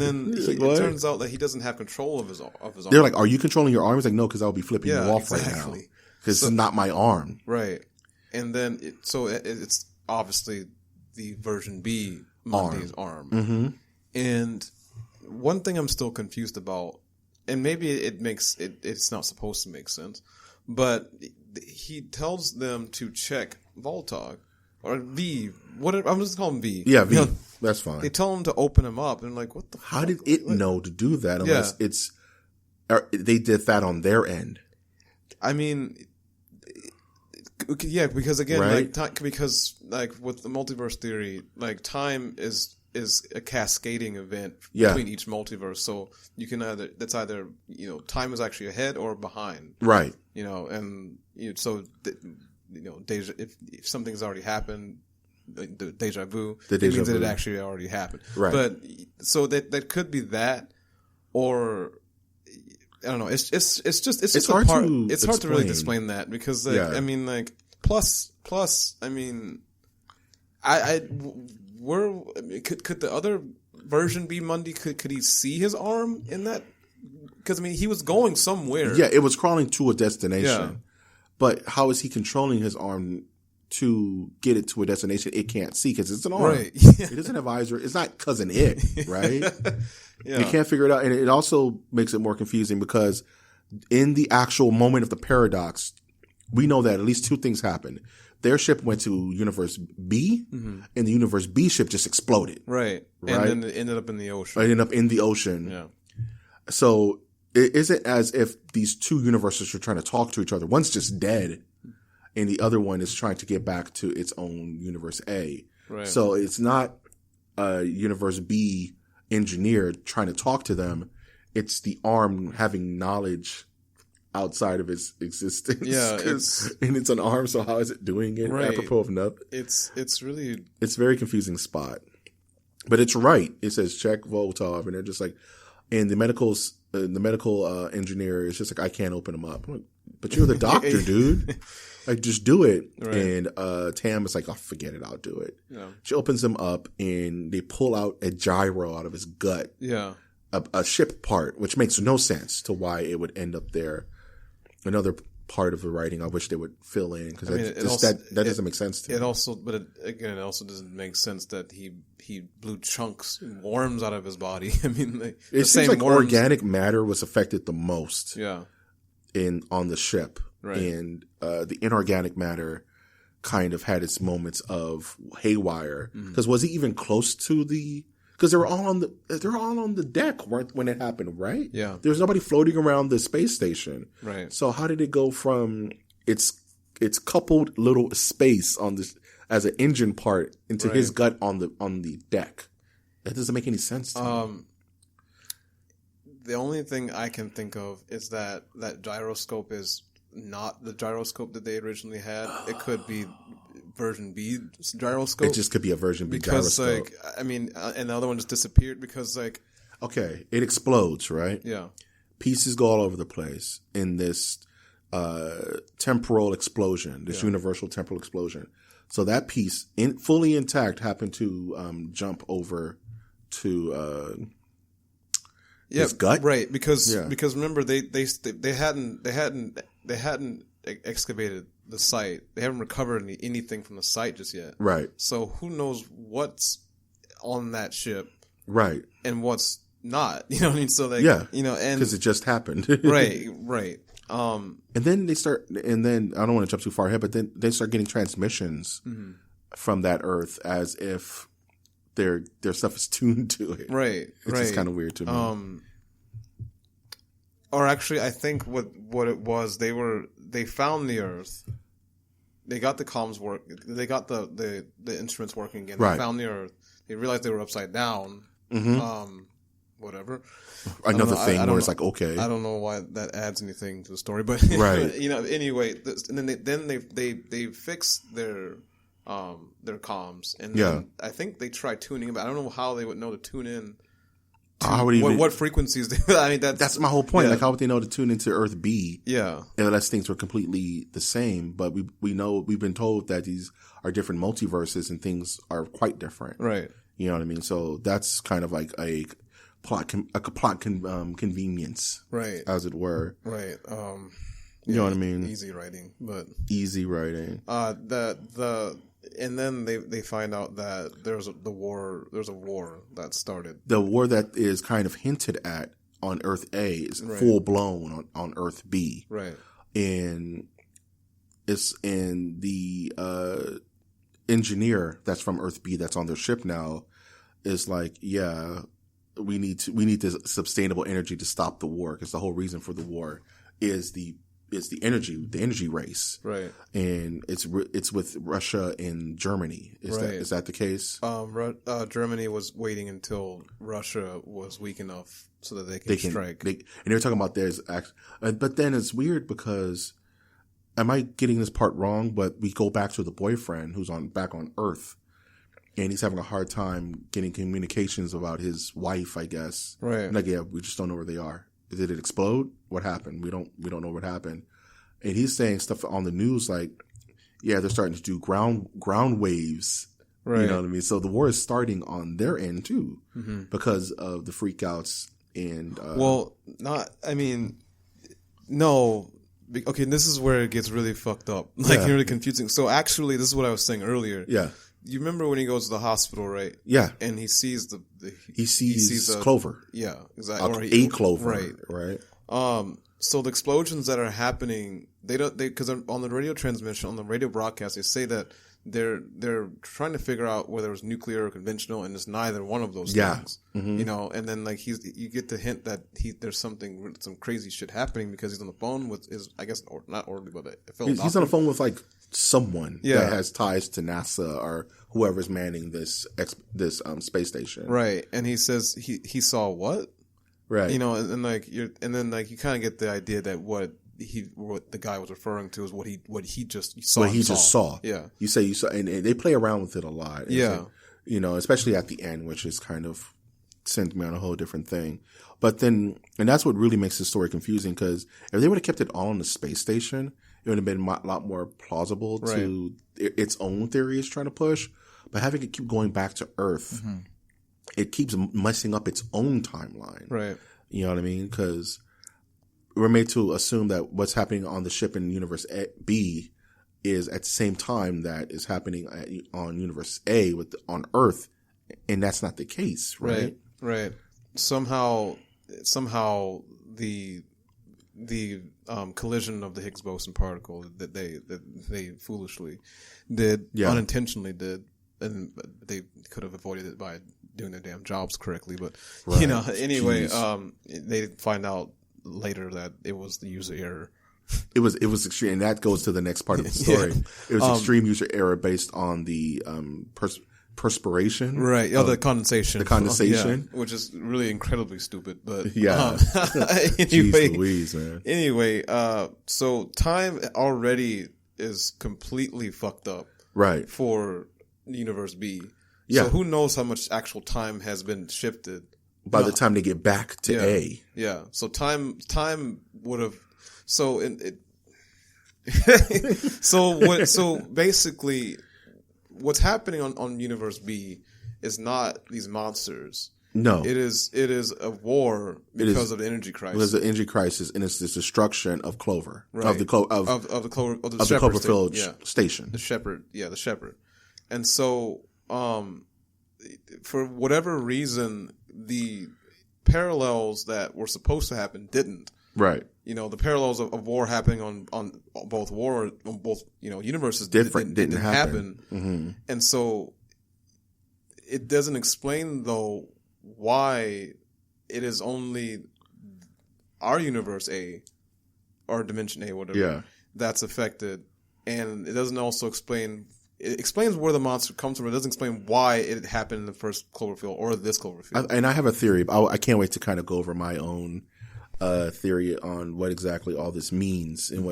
then it turns out that he doesn't have control of his arm. They're like, "Are you controlling your arm?" He's like, "No, because I'll be flipping you off right now because it's not my arm." Right, and then it's obviously the version B Monday's arm. Mm-hmm. And one thing I'm still confused about, and maybe it's not supposed to make sense, but he tells them to check Voltog or V. I'm just calling him V. Yeah, V. That's fine. They tell him to open him up, and like, what the? How did it know to do that? Unless they did that on their end. I mean, yeah, because again, right? because with the multiverse theory, like time is a cascading event between each multiverse. So you can either time is actually ahead or behind, right? And if something's already happened, the deja vu, it means that it actually already happened, right? But so that could be that, or I don't know. It's just hard part. To it's hard to really explain that because I mean plus I mean could the other version be Monday? Could he see his arm in that? Because I mean he was going somewhere. Yeah, it was crawling to a destination. Yeah. But how is he controlling his arm to get it to a destination it can't see? Because it's an arm. Right. It doesn't have eyes. It's not cousin it, right? Yeah. You can't figure it out. And it also makes it more confusing because in the actual moment of the paradox, we know that at least two things happened. Their ship went to Universe B, and the Universe B ship just exploded. Right. And then it ended up in the ocean. It ended up in the ocean. Yeah. So it isn't as if these two universes are trying to talk to each other. One's just dead, and the other one is trying to get back to its own Universe A. Right. So it's not a Universe B engineer trying to talk to them. It's the arm having knowledge outside of its existence. Yeah. And it's an arm, so how is it doing it? Right. Apropos of nothing. It's really... It's a very confusing spot. But it's right. It says check Voltov, and they're just like... And the medical engineer is just like, I can't open them up. I'm like, but you're the doctor, dude. Like, just do it. Right. And Tam is like, oh, forget it. I'll do it. Yeah. She opens him up, and they pull out a gyro out of his gut. Yeah. A ship part, which makes no sense to why it would end up there. Another part of the writing I wish they would fill in because that doesn't make sense to me. It also doesn't make sense that he blew chunks and worms out of his body. I mean, it seems like organic matter was affected the most. Yeah. On the ship, right. And the inorganic matter kind of had its moments of haywire. Because was he even close to the? Because they're all on the deck when it happened, right? Yeah. There's nobody floating around the space station, right? So how did it go from its coupled little space on this as an engine part into his gut on the deck? That doesn't make any sense to me. The only thing I can think of is that gyroscope is not the gyroscope that they originally had. It could be version B gyroscope. It just could be a version B because, gyroscope. Like, I mean, and the other one just disappeared because, like, okay, it explodes, right? Yeah, pieces go all over the place in this temporal explosion, this universal temporal explosion. So that piece, fully intact, happened to jump over to his gut, right? Because remember they hadn't excavated the site. They haven't recovered anything from the site just yet. Right. So who knows what's on that ship. Right. And what's not. You know what I mean? So and because it just happened. Right. And then I don't want to jump too far ahead, but then they start getting transmissions from that Earth as if their stuff is tuned to it. Right. It's just kind of weird to me. Or actually, I think what it was, they found the Earth. They got the comms work. They got the instruments working again. They found the Earth. They realized they were upside down. Whatever. Another thing where it's like, okay, I don't know why that adds anything to the story, but right. Anyway, and then they fixed their comms, and then I think they tried tuning, but I don't know how they would know to tune in what frequencies. I mean, that's my whole point. Like, how would they know to tune into Earth B? Yeah, unless things were completely the same. But we know, we've been told that these are different multiverses and things are quite different. Right. You know what I mean? So that's kind of like a plot convenience, right, as it were. Right. You know what I mean? Easy writing, but easy writing. And then they find out that there's a war that started. The war that is kind of hinted at on Earth A is full blown on Earth B. Right. And it's in the engineer that's from Earth B that's on their ship now is like, yeah, we need this sustainable energy to stop the war, because the whole reason for the war is the energy race, right? And it's with Russia and Germany. Is that the case? Germany was waiting until Russia was weak enough so that they can strike. And they were talking about but then it's weird because, am I getting this part wrong? But we go back to the boyfriend who's back on Earth, and he's having a hard time getting communications about his wife, I guess. Right. Like, yeah, we just don't know where they are. Did it explode? What happened? We don't know what happened. And he's saying stuff on the news like, yeah, they're starting to do ground waves. Right. You know what I mean? So the war is starting on their end too, because of the freakouts and. No. Okay, this is where it gets really fucked up, really confusing. So actually, this is what I was saying earlier. Yeah. You remember when he goes to the hospital, right? Yeah. And he sees he sees Clover. Yeah, exactly. A Clover. Right. So the explosions that are happening, because on the radio transmission, on the radio broadcast, they say that they're trying to figure out whether it was nuclear or conventional, and it's neither one of those things. Mm-hmm. You know, and then you get the hint that there's some crazy shit happening because he's on the phone with his, I guess, or not orderly, but he's on the phone with like someone that has ties to NASA or whoever's manning this space station. Right. And he says he saw what? Right. You know, and you kind of get the idea that what the guy was referring to is what he just saw. What he just saw. Yeah. You saw, and they play around with it a lot. Yeah. You know, especially at the end, which is kind of sent me on a whole different thing. But then, and that's what really makes the story confusing, because if they would have kept it all on the space station, it would have been a lot more plausible to its own theory it's trying to push. But having it keep going back to Earth, it keeps messing up its own timeline. Right. You know what I mean? Because we're made to assume that what's happening on the ship in Universe B is at the same time that is happening on Universe A on Earth, and that's not the case, right? Right. Somehow the collision of the Higgs boson particle that they foolishly did, unintentionally did, and they could have avoided it by doing their damn jobs correctly. But anyway, they find out later that it was the user error. It was extreme, and that goes to the next part of the story. It was extreme user error based on the perspiration, right? The condensation, which is really incredibly stupid. But anyway, Jeez Louise, man. Anyway, so time already is completely fucked up, right? For Universe B. Yeah. So who knows how much actual time has been shifted by the time they get back to A. Yeah. So time would have. So so basically, what's happening on Universe B is not these monsters. No, it is a war because of the energy crisis. There's an energy crisis, and it's the destruction of Clover, right. of the Cloverfield station, the Shepherd, the Shepherd, and so for whatever reason, the parallels that were supposed to happen didn't. Right. You know, the parallels of war happening on both universes didn't happen. Mm-hmm. And so it doesn't explain though why it is only our universe A or dimension A, whatever, that's affected. And it doesn't also explain. It explains where the monster comes from. It doesn't explain why it happened in the first Cloverfield or this Cloverfield. And I have a theory. I can't wait to kind of go over my own theory on what exactly all this means and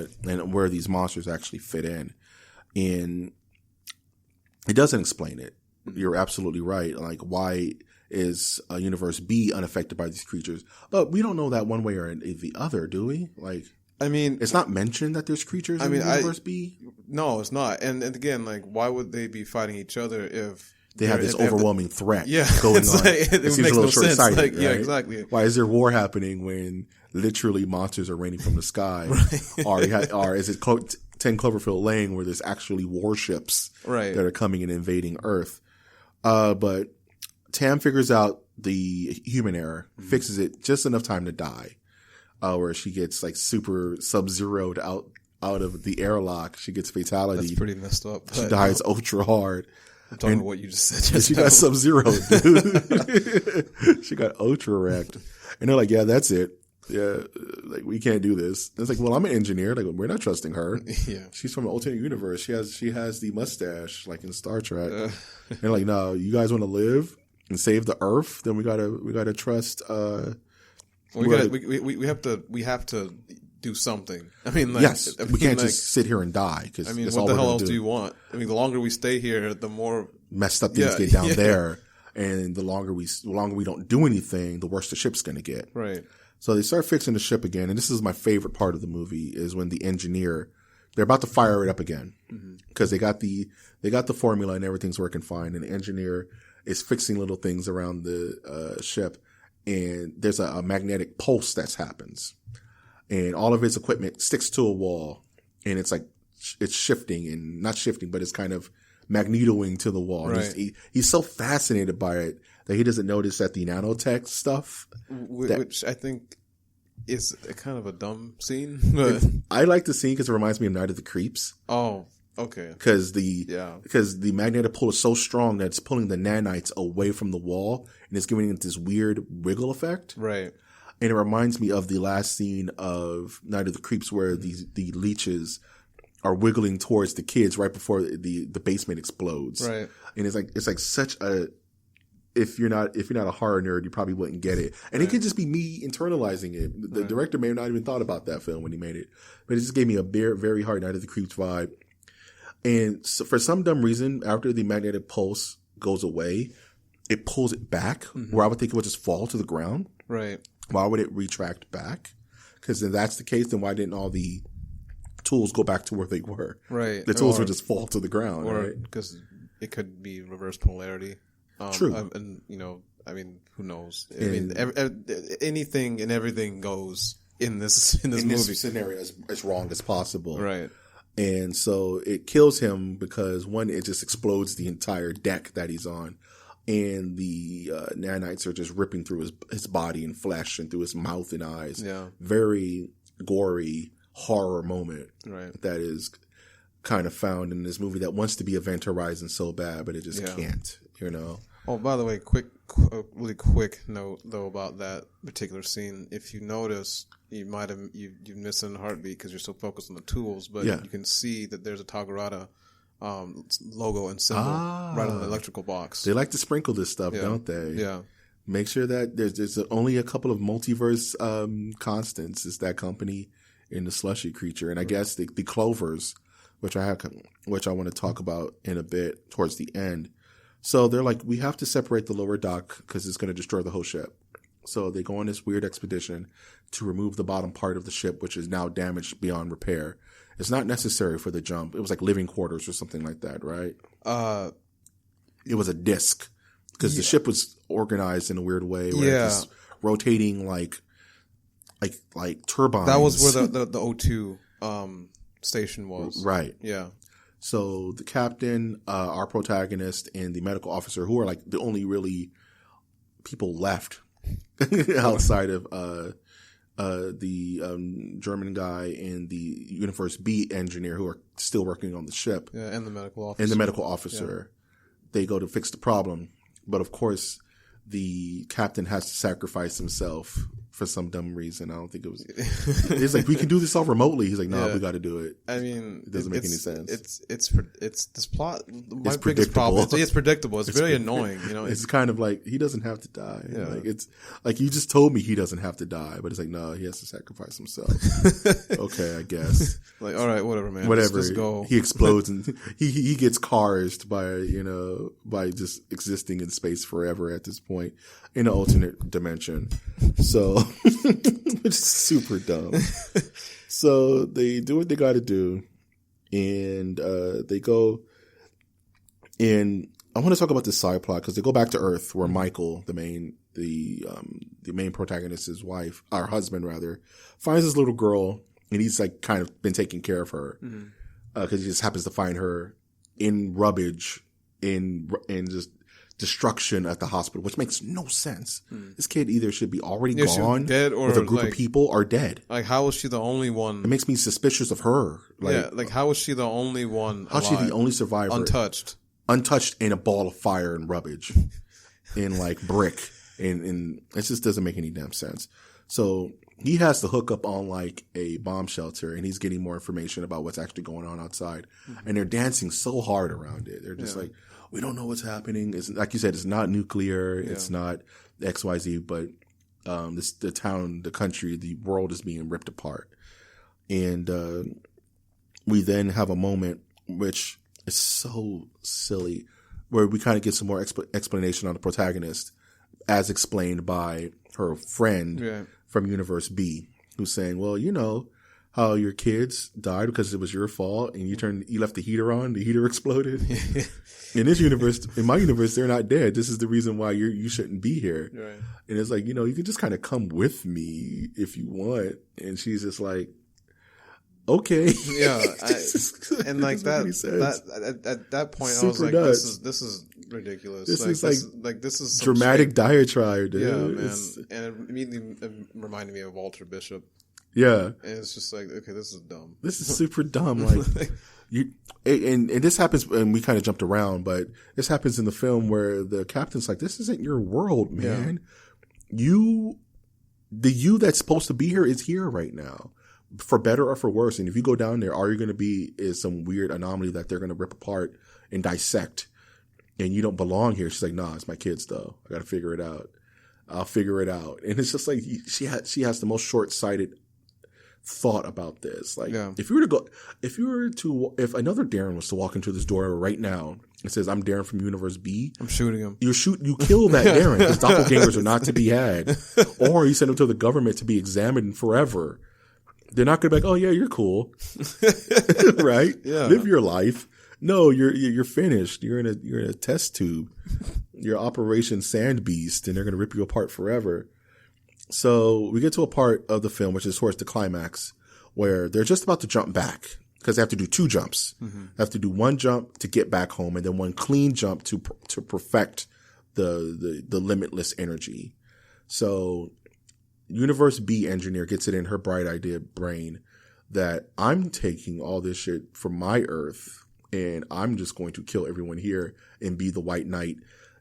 where these monsters actually fit in. And it doesn't explain it. You're absolutely right. Like, why is Universe B unaffected by these creatures. But we don't know that one way or the other, do we? Like, I mean, it's not mentioned that there's creatures in Universe B. No, it's not. And again, like, why would they be fighting each other if they have this overwhelming threat going going on? Like, it makes no sense. Like, right? Yeah, exactly. Why is there war happening when literally monsters are raining from the sky? Right. Or is it 10 Cloverfield Lane where there's actually warships that are coming and invading Earth? But Tam figures out the human error, fixes it just enough time to die, where she gets like super sub-zeroed out of the airlock. She gets fatality. That's pretty messed up. She dies ultra hard. I'm talking about what you just said. She got sub-zeroed, dude. She got ultra wrecked. And they're like, yeah, that's it. Yeah, like, we can't do this. It's like, well, I'm an engineer. Like, we're not trusting her. Yeah. She's from an alternate universe. She has the mustache, like in Star Trek. And they're like, no, you guys want to live and save the Earth? Then we gotta trust. We have to do something. I mean, like, yes, we can't just sit here and die. Cause I mean, what the hell else do you want? I mean, the longer we stay here, the more messed up things get down there, and the longer we don't do anything, the worse the ship's going to get. Right. So they start fixing the ship again, and this is my favorite part of the movie is when the engineer, they're about to fire it up again because they got the formula and everything's working fine, and the engineer is fixing little things around the ship, and there's a magnetic pulse that happens. And all of his equipment sticks to a wall, and it's like it's shifting and not shifting, but it's kind of magnetoing to the wall. Right. He's so fascinated by it that he doesn't notice that the nanotech stuff, which I think is a kind of a dumb scene. But I like the scene because it reminds me of Night of the Creeps. Oh, okay. Because the magnetic pull is so strong that it's pulling the nanites away from the wall, and it's giving it this weird wiggle effect. Right. And it reminds me of the last scene of Night of the Creeps where the leeches are wiggling towards the kids right before the basement explodes. Right. And it's like such a, if you're not a horror nerd, you probably wouldn't get it. And it could just be me internalizing it. The director may have not even thought about that film when he made it, but it just gave me a very, very hard Night of the Creeps vibe. And so for some dumb reason, after the magnetic pulse goes away, it pulls it back where I would think it would just fall to the ground. Right. Why would it retract back? Because if that's the case, then why didn't all the tools go back to where they were? Right. The tools would just fall to the ground, or right? Because it could be reverse polarity. True. And, I mean, who knows? I mean, anything and everything goes in this movie. This scenario as wrong as possible. Right. And so it kills him because, one, it just explodes the entire deck that he's on. And the nanites are just ripping through his body and flesh and through his mouth and eyes. Yeah. Very gory horror moment. Right. That is kind of found in this movie that wants to be Event Horizon so bad, but it just can't, Oh, by the way, really quick note though about that particular scene. If you notice, you might have you missed a heartbeat because you're so focused on the tools, but you can see that there's a Tagarada logo and symbol right on the electrical box. They like to sprinkle this stuff, don't they? Yeah. Make sure that there's only a couple of multiverse constants. Is that company in the slushy creature, and I guess the Clovers, which I want to talk about in a bit towards the end. So they're like, we have to separate the lower dock because it's going to destroy the whole ship. So they go on this weird expedition to remove the bottom part of the ship, which is now damaged beyond repair. It's not necessary for the jump. It was like living quarters or something like that, right? It was a disc because the ship was organized in a weird way. Where it was rotating like turbines. That was where the O2 station was. Right. Yeah. So the captain, our protagonist, and the medical officer, who are like the only really people left outside of the German guy and the Universe B engineer who are still working on the ship. Yeah, and the medical officer. They go to fix the problem. But of course, the captain has to sacrifice himself for some dumb reason. I don't think it was. It's like, we can do this all remotely. He's like, no, we got to do it. I mean, it doesn't make any sense. It's this plot. My biggest problem. It's predictable. It's very annoying. It's kind of like he doesn't have to die. Yeah. Like, it's like, you just told me he doesn't have to die, but it's like, no, he has to sacrifice himself. Okay, I guess. Like, all right, whatever, man. Whatever. Just go. He explodes and he gets carsed by just existing in space forever at this point. point in an alternate dimension. So, which is super dumb. So they do what they got to do, and they go. And I want to talk about this side plot because they go back to Earth, where Michael, the main protagonist's wife, or husband rather, finds this little girl, and he's like kind of been taking care of her because he just happens to find her in rubbish, in just destruction at the hospital, which makes no sense. This kid either should be already gone dead or with a group of people or dead. Like, how is she the only one? It makes me suspicious of her. Like, how is she the only one how's she the only survivor? Untouched in a ball of fire and rubbish in like brick. And it just doesn't make any damn sense. So he has to hook up on like a bomb shelter, and he's getting more information about what's actually going on outside. And they're dancing so hard around it. They're just like, we don't know what's happening. It's like you said, it's not nuclear. It's not XYZ, but the town, the country, the world is being ripped apart. And we then have a moment which is so silly, where we kind of get some more explanation on the protagonist, as explained by her friend from Universe B, who's saying, well, you know how your kids died because it was your fault, and you left the heater on, the heater exploded. In this universe, in my universe, they're not dead. This is the reason why you shouldn't be here. Right. And it's like, you can just kind of come with me if you want. And she's just like, okay. Yeah. And like that, at that point, I was like, nuts. This is ridiculous. This is dramatic diatribe, dude. Yeah, man. And it immediately reminded me of Walter Bishop. Yeah. And it's just like, okay, this is dumb. This is super dumb. Like, and this happens, and we kind of jumped around, but this happens in the film where the captain's like, this isn't your world, man. Yeah. The you that's supposed to be here is here right now, for better or for worse. And if you go down there, all you're going to be is some weird anomaly that they're going to rip apart and dissect. And you don't belong here. She's like, nah, it's my kids though. I got to figure it out. I'll figure it out. And it's just like, she has the most short-sighted thought about this. Like, if another Darren was to walk into this door right now and says, I'm Darren from Universe B, I'm shooting him. You kill that Darren, because doppelgangers are not to be had. Or you send him to the government to be examined forever. They're not going to be like, oh yeah, you're cool. Right? Yeah. Live your life. No, you're finished. You're in a test tube. You're Operation Sand Beast, and they're going to rip you apart forever. So we get to a part of the film, which is towards the climax, where they're just about to jump back, because they have to do 2 jumps. Mm-hmm. They have to do 1 jump to get back home, and then 1 clean jump to perfect the limitless energy. So Universe B engineer gets it in her bright idea brain that I'm taking all this shit from my Earth, and I'm just going to kill everyone here and be the White Knight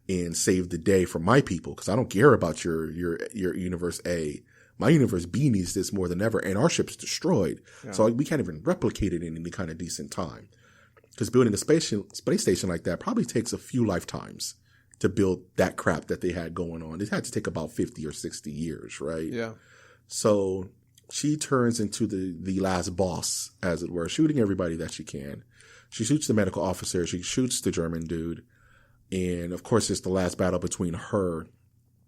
and save the day for my people, because I don't care about your Universe A. My Universe B needs this more than ever, and our ship's destroyed. Yeah. So we can't even replicate it in any kind of decent time. Because building a space station like that probably takes a few lifetimes to build that crap that they had going on. It had to take about 50 or 60 years, right? Yeah. So she turns into the last boss, as it were, shooting everybody that she can. She shoots the medical officer. She shoots the German dude. And of course, it's the last battle between her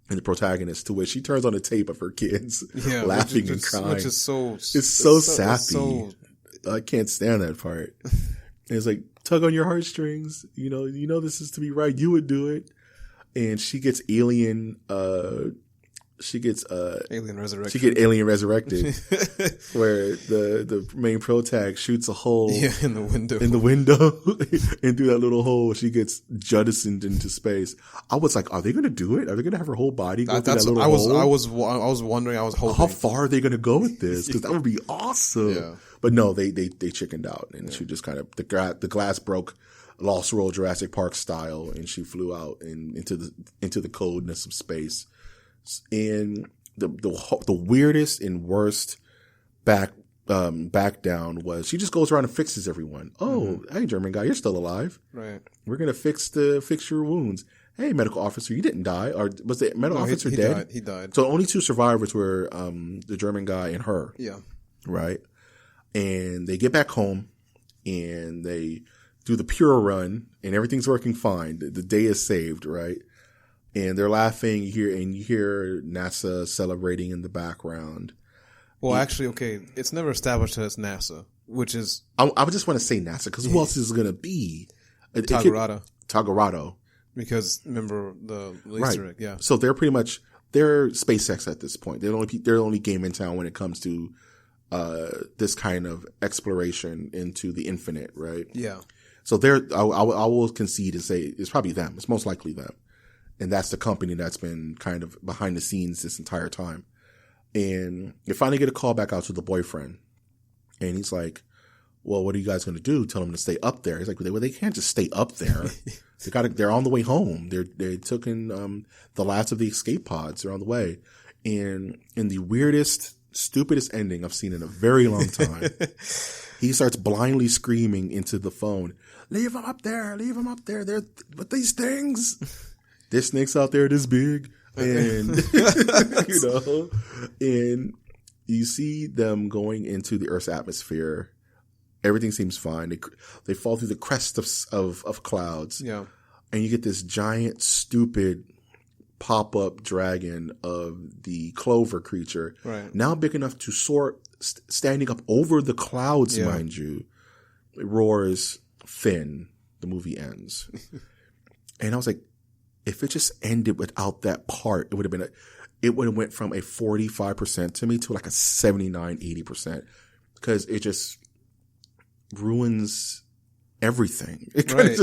and the protagonist, to which she turns on the tape of her kids laughing and crying. Which is it's so sappy. I can't stand that part. And it's like, tug on your heartstrings. You know this is to be right. You would do it. And she gets alien resurrection. She get alien resurrected, where the main protag shoots a hole in the window, and through that little hole she gets jettisoned into space. I was like, are they going to do it? Are they going to have her whole body go through that little hole? I was wondering. I was hoping. How far are they going to go with this? Because that would be awesome. Yeah. But no, they chickened out, and she just kind of the glass broke. Lost World Jurassic Park style, and she flew out into the coldness of space. And the weirdest and worst back down was she just goes around and fixes everyone. Oh, hey, German guy, you're still alive. Right. We're gonna fix your wounds. Hey, medical officer, you didn't die. Or was the medical officer dead? He died. So only 2 survivors were the German guy and her. Yeah. Right. And they get back home, and they do the pure run, and everything's working fine. The day is saved, right? And they're laughing. You hear NASA celebrating in the background. Well, actually, okay, it's never established that it's NASA, which is... I would just want to say NASA, because who else is it going to be? Tagarado. Because, remember, the Easter egg, yeah. So they're pretty much... They're SpaceX at this point. They're the only game in town when it comes to this kind of exploration into the infinite, right? Yeah. So I will concede and say it's probably them. It's most likely them. And that's the company that's been kind of behind the scenes this entire time. And you finally get a call back out to the boyfriend. And he's like, well, what are you guys going to do? Tell them to stay up there. He's like, well, they can't just stay up there. They're on the way home. They took in the last of the escape pods. They're on the way. And in the weirdest, stupidest ending I've seen in a very long time, he starts blindly screaming into the phone, leave them up there. Leave them up there. They're with these things. There's snakes out there this big. And, and you see them going into the Earth's atmosphere. Everything seems fine. They fall through the crest of clouds. Yeah. And you get this giant, stupid pop-up dragon of the Clover creature. Right. Now big enough to soar, standing up over the clouds, mind you. It roars, Finn. The movie ends. And I was like, if it just ended without that part, it would have went from a 45% to me to like a 79, 80%. Because it just ruins everything. It does.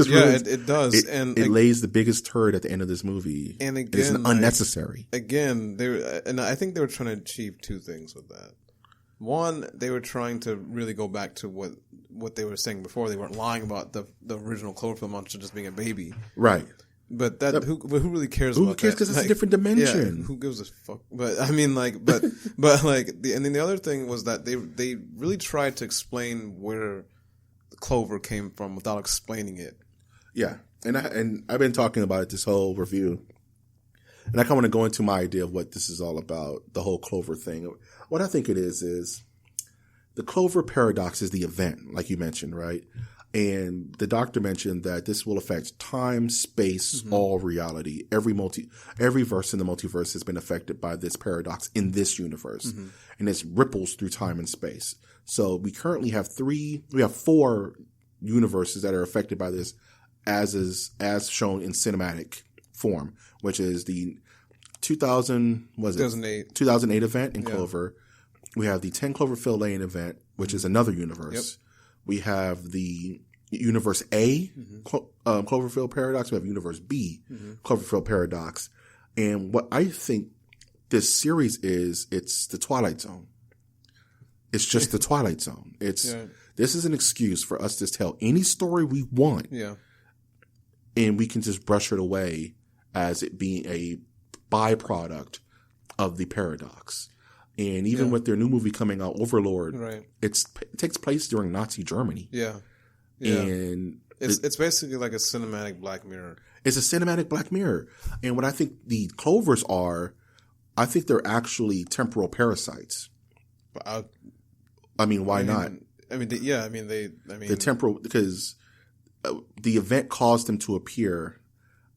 It lays the biggest turd at the end of this movie. And again, it's unnecessary. I think they were trying to achieve two things with that. One, they were trying to really go back to what they were saying before. They weren't lying about the original Cloverfield monster just being a baby. Right. But who really cares about that? Who cares? Because it's a different dimension. Yeah, who gives a fuck? But I mean, like, but and then the other thing was that they really tried to explain where the Clover came from without explaining it. Yeah, and I've been talking about it this whole review, and I kind of want to go into my idea of what this is all about, the whole Clover thing. What I think it is the Clover paradox is the event, like you mentioned, right? And the doctor mentioned that this will affect time, space, all reality. Every verse in the multiverse has been affected by this paradox in this universe. And it ripples through time and space. So we currently have 4 universes that are affected by this as shown in cinematic form, which is the 2008 event in Clover. We have the 10 Cloverfield Lane event, which is another universe. Yep. We have the Universe A, Cloverfield Paradox. We have Universe B, Cloverfield Paradox. And what I think this series is, it's the Twilight Zone. It's just the Twilight Zone. This is an excuse for us to tell any story we want. Yeah. And we can just brush it away as it being a byproduct of the paradox. And even with their new movie coming out, Overlord, it takes place during Nazi Germany. Yeah. And it's basically like a cinematic Black Mirror. It's a cinematic Black Mirror. And what I think the Clovers are, I think they're actually temporal parasites. Why not? They're temporal because the event caused them to appear,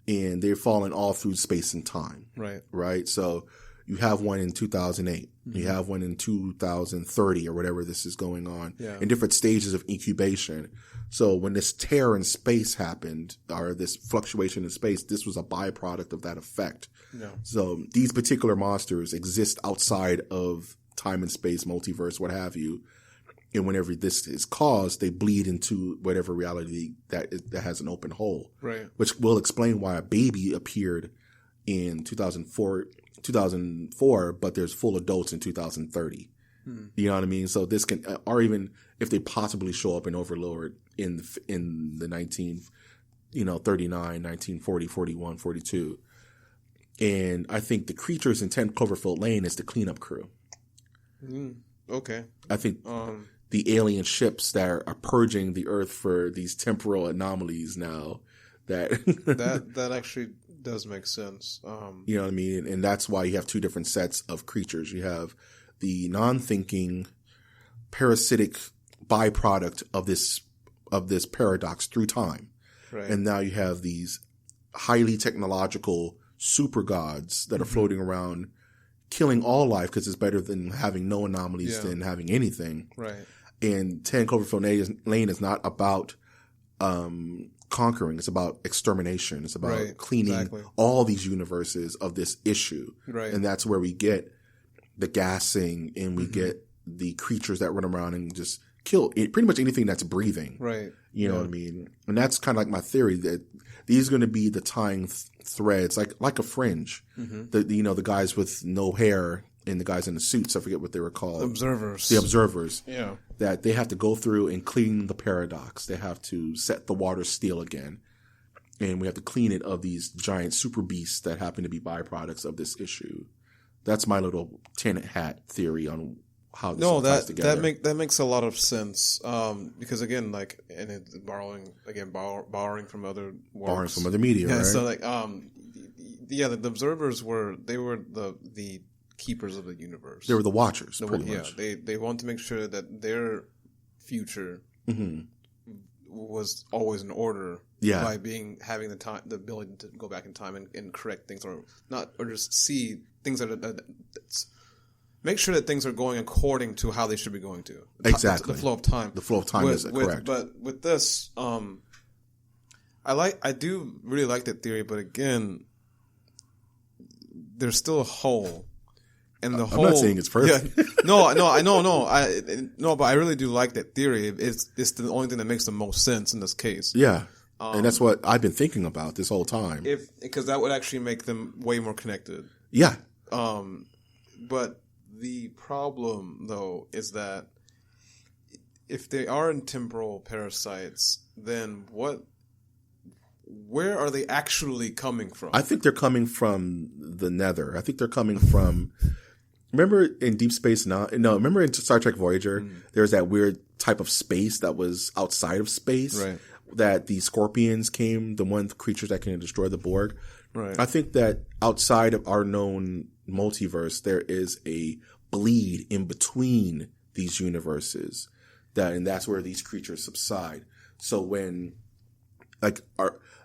and they're falling all through space and time. Right. So you have one in 2008. You have one in 2030 or whatever this is going on in different stages of incubation. So when this tear in space happened, or this fluctuation in space, this was a byproduct of that effect. Yeah. So these particular monsters exist outside of time and space, multiverse, what have you. And whenever this is caused, they bleed into whatever reality that has an open hole. Right. Which will explain why a baby appeared in 2004, but there's full adults in 2030. You know what I mean? So this can, or even if they possibly show up in Overlord in the 1939, 1940, 41, 42. And I think the creatures in 10 Cloverfield Lane is the cleanup crew. Okay. I think the alien ships that are purging the Earth for these temporal anomalies now. That actually does make sense. You know what I mean? And that's why you have 2 different sets of creatures. You have the non-thinking, parasitic byproduct of this paradox through time. Right. And now you have these highly technological, super gods that are floating around, killing all life because it's better than having no anomalies than having anything. Right. And 10 Cloverfield Lane is not about conquering. It's about extermination. It's about cleaning all these universes of this issue. Right. And that's where we get the gassing and we get the creatures that run around and just kill pretty much anything that's breathing. Right. You know what I mean? And that's kind of like my theory that these are going to be the tying threads, like a fringe. The guys with no hair and the guys in the suits, I forget what they were called. Observers. The observers. Yeah. That they have to go through and clean the paradox. They have to set the water still again. And we have to clean it of these giant super beasts that happen to be byproducts of this issue. That's my little tin hat theory on how this ties together. That makes a lot of sense. Because again, like, and it's borrowing from other works. Borrowing from other media, right? So like, the observers were the keepers of the universe. They were the watchers, pretty much. They want to make sure that their future was always in order by having the ability to go back in time and correct things, or just see things make sure that things are going according to how they should be going to. Exactly. The flow of time. The flow of time is correct. But with this, I do really like that theory, but again, there's still a hole. And the whole, I'm not saying it's perfect. Yeah, but I really do like that theory. It's the only thing that makes the most sense in this case. Yeah. And that's what I've been thinking about this whole time. Because that would actually make them way more connected. Yeah. But the problem, though, is that if they are temporal parasites, then where are they actually coming from? I think they're coming from the nether. I think they're coming from... Remember in Deep Space Nine? No, remember in Star Trek Voyager, there was that weird type of space that was outside of space? Right. That the Scorpions came, the one creatures that can destroy the Borg. Right. I think that outside of our known multiverse, there is a bleed in between these universes, and that's where these creatures subside. So when,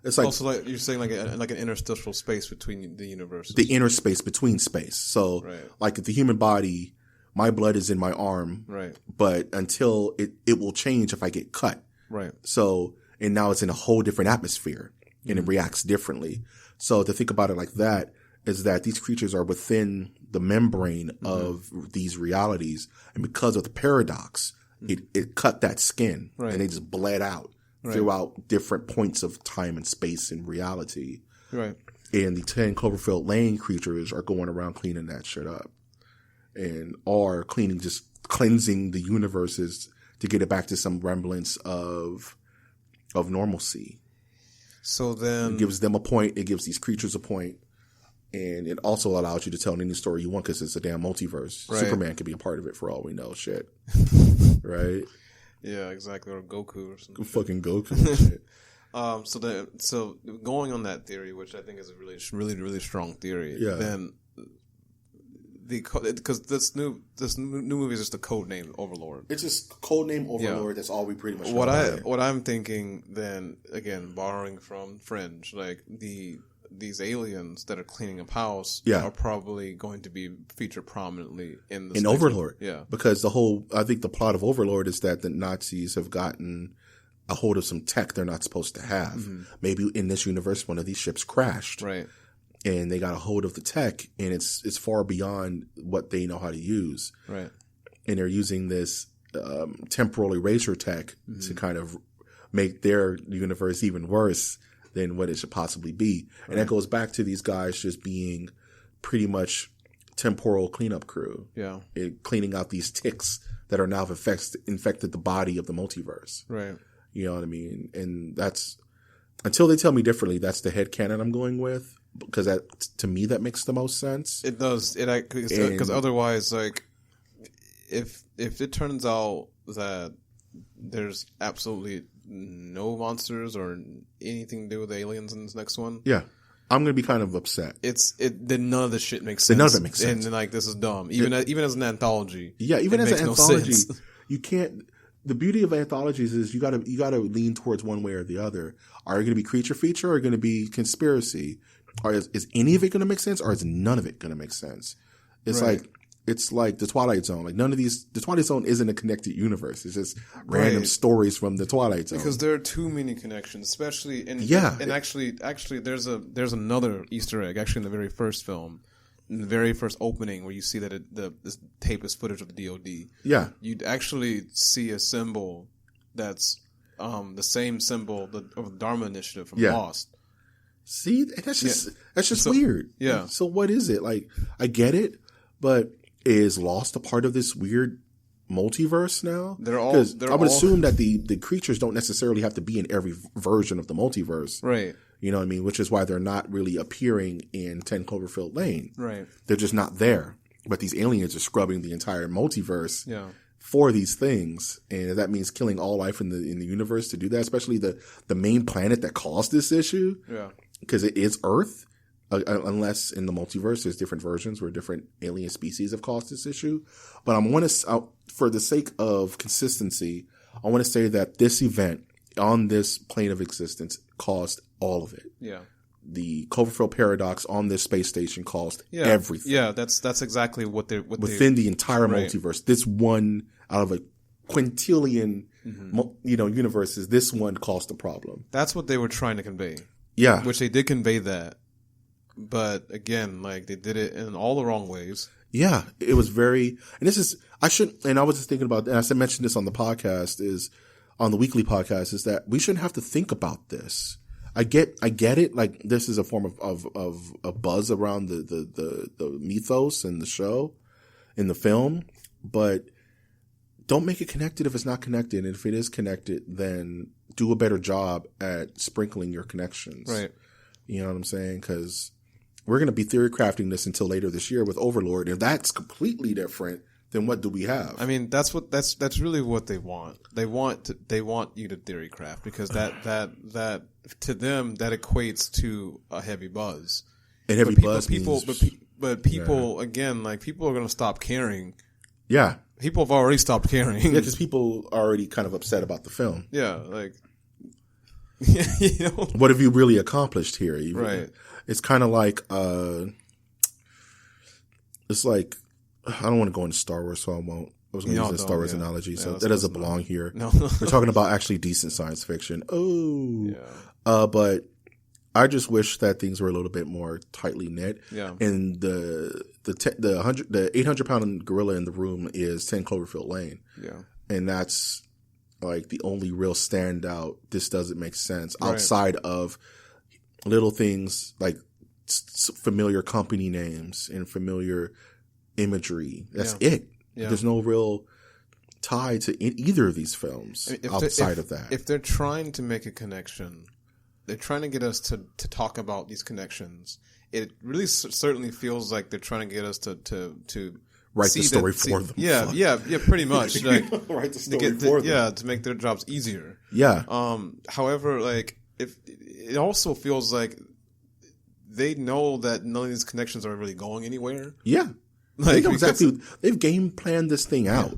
it's like also like you're saying, like an interstitial space between the universes, the inner space between space. So, like the human body, my blood is in my arm, right? But until it will change if I get cut, right? So, and now it's in a whole different atmosphere and it reacts differently. So to think about it like that is that these creatures are within the membrane of these realities, and because of the paradox, it cut that skin and they just bled out throughout different points of time and space and reality. Right. And the 10 Cloverfield Lane creatures are going around cleaning that shit up, and are cleansing the universes to get it back to some remblance of normalcy. So then it gives them a point. It gives these creatures a point. And it also allows you to tell any story you want because it's a damn multiverse. Right. Superman could be a part of it for all we know. Shit. Right? Yeah, exactly. Or Goku or something. Fucking Goku and shit. So going on that theory, which I think is a really, really, really strong theory, then because this new movie is just a code name Overlord. It's just code name Overlord. Yeah. That's all we pretty much know. What I'm thinking then, again, borrowing from Fringe, like these aliens that are cleaning up house are probably going to be featured prominently in Overlord. Yeah, because I think the plot of Overlord is that the Nazis have gotten a hold of some tech they're not supposed to have. Mm-hmm. Maybe in this universe, one of these ships crashed. Right. And they got a hold of the tech, and it's far beyond what they know how to use. Right. And they're using this temporal erasure tech to kind of make their universe even worse than what it should possibly be. Right. And that goes back to these guys just being pretty much temporal cleanup crew. Yeah. Cleaning out these ticks that are now infected the body of the multiverse. Right. You know what I mean? And that's, until they tell me differently, that's the headcanon I'm going with. Because to me, that makes the most sense. It does. Because otherwise, like, if it turns out that there's absolutely no monsters or anything to do with aliens in this next one, I'm gonna be kind of upset. Then none of this shit makes sense. None of it makes sense. And like, this is dumb. Even as an anthology. Yeah, even as an anthology, you can't. The beauty of anthologies is you gotta lean towards one way or the other. Are you gonna be creature feature or are you gonna be conspiracy? is any of it going to make sense, or is none of it going to make sense? It's like the Twilight Zone. Like the Twilight Zone isn't a connected universe. It's just random stories from the Twilight Zone. Because there are too many connections, especially and actually there's another Easter egg actually in the very first film, in the very first opening where you see that this tape is footage of the DoD. Yeah, you'd actually see a symbol that's the same symbol of the Dharma Initiative from Lost. See, that's just weird. Yeah. So what is it? Like, I get it, but is Lost a part of this weird multiverse now? I would assume that the creatures don't necessarily have to be in every version of the multiverse. Right. You know what I mean? Which is why they're not really appearing in 10 Cloverfield Lane. Right. They're just not there. But these aliens are scrubbing the entire multiverse for these things. And that means killing all life in the universe to do that, especially the main planet that caused this issue. Yeah. Because it is Earth. Unless in the multiverse there's different versions where different alien species have caused this issue. But for the sake of consistency, I want to say that this event on this plane of existence caused all of it. Yeah. The Cloverfield paradox on this space station caused everything. Yeah, that's exactly what they're within the entire multiverse. This one out of a quintillion, universes, this one caused the problem. That's what they were trying to convey. Yeah, which they did convey that. But again, like they did it in all the wrong ways. Yeah, it was very, and I was just thinking about, and I mentioned this on the podcast, on the weekly podcast, is that we shouldn't have to think about this. I get it. Like this is a form of buzz around the mythos and the show, in the film, but don't make it connected if it's not connected. And if it is connected, then do a better job at sprinkling your connections. Right. You know what I'm saying? Because we're going to be theory crafting this until later this year with Overlord. If that's completely different, then what do we have? I mean, that's really what they want. They want you to theory craft because that to them that equates to a heavy buzz. And heavy buzz but people again, like people are going to stop caring. Yeah, people have already stopped caring. Yeah, because people are already kind of upset about the film. Yeah, like what have you really accomplished here? Right. It's kind of like, it's like, I don't want to go into Star Wars, so I won't. I was going to use a Star Wars analogy, so that doesn't belong here. No. We're talking about actually decent science fiction. Oh. Yeah. But I just wish that things were a little bit more tightly knit. Yeah. And the 800-pound gorilla in the room is 10 Cloverfield Lane. Yeah. And that's like the only real standout. This doesn't make sense outside of little things like familiar company names and familiar imagery. That's it. Yeah. There's no real tie to either of these films outside of that. If they're trying to make a connection, they're trying to get us to talk about these connections. It really certainly feels like they're trying to get us to write the story for them. Yeah, pretty much. Like, write the story for them. Yeah, to make their jobs easier. Yeah. However, like if it also feels like they know that none of these connections are really going anywhere. Yeah. Like, they know exactly. They've game planned this thing out.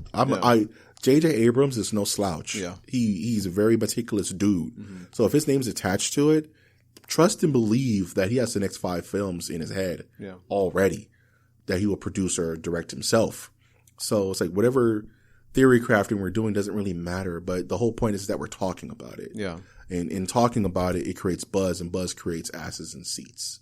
J.J. Abrams is no slouch. Yeah. He's a very meticulous dude. Mm-hmm. So if his name's attached to it, trust and believe that he has the next 5 films in his head already that he will produce or direct himself. So it's like whatever theory crafting we're doing doesn't really matter, but the whole point is that we're talking about it. Yeah. And in talking about it, it creates buzz, and buzz creates asses in seats.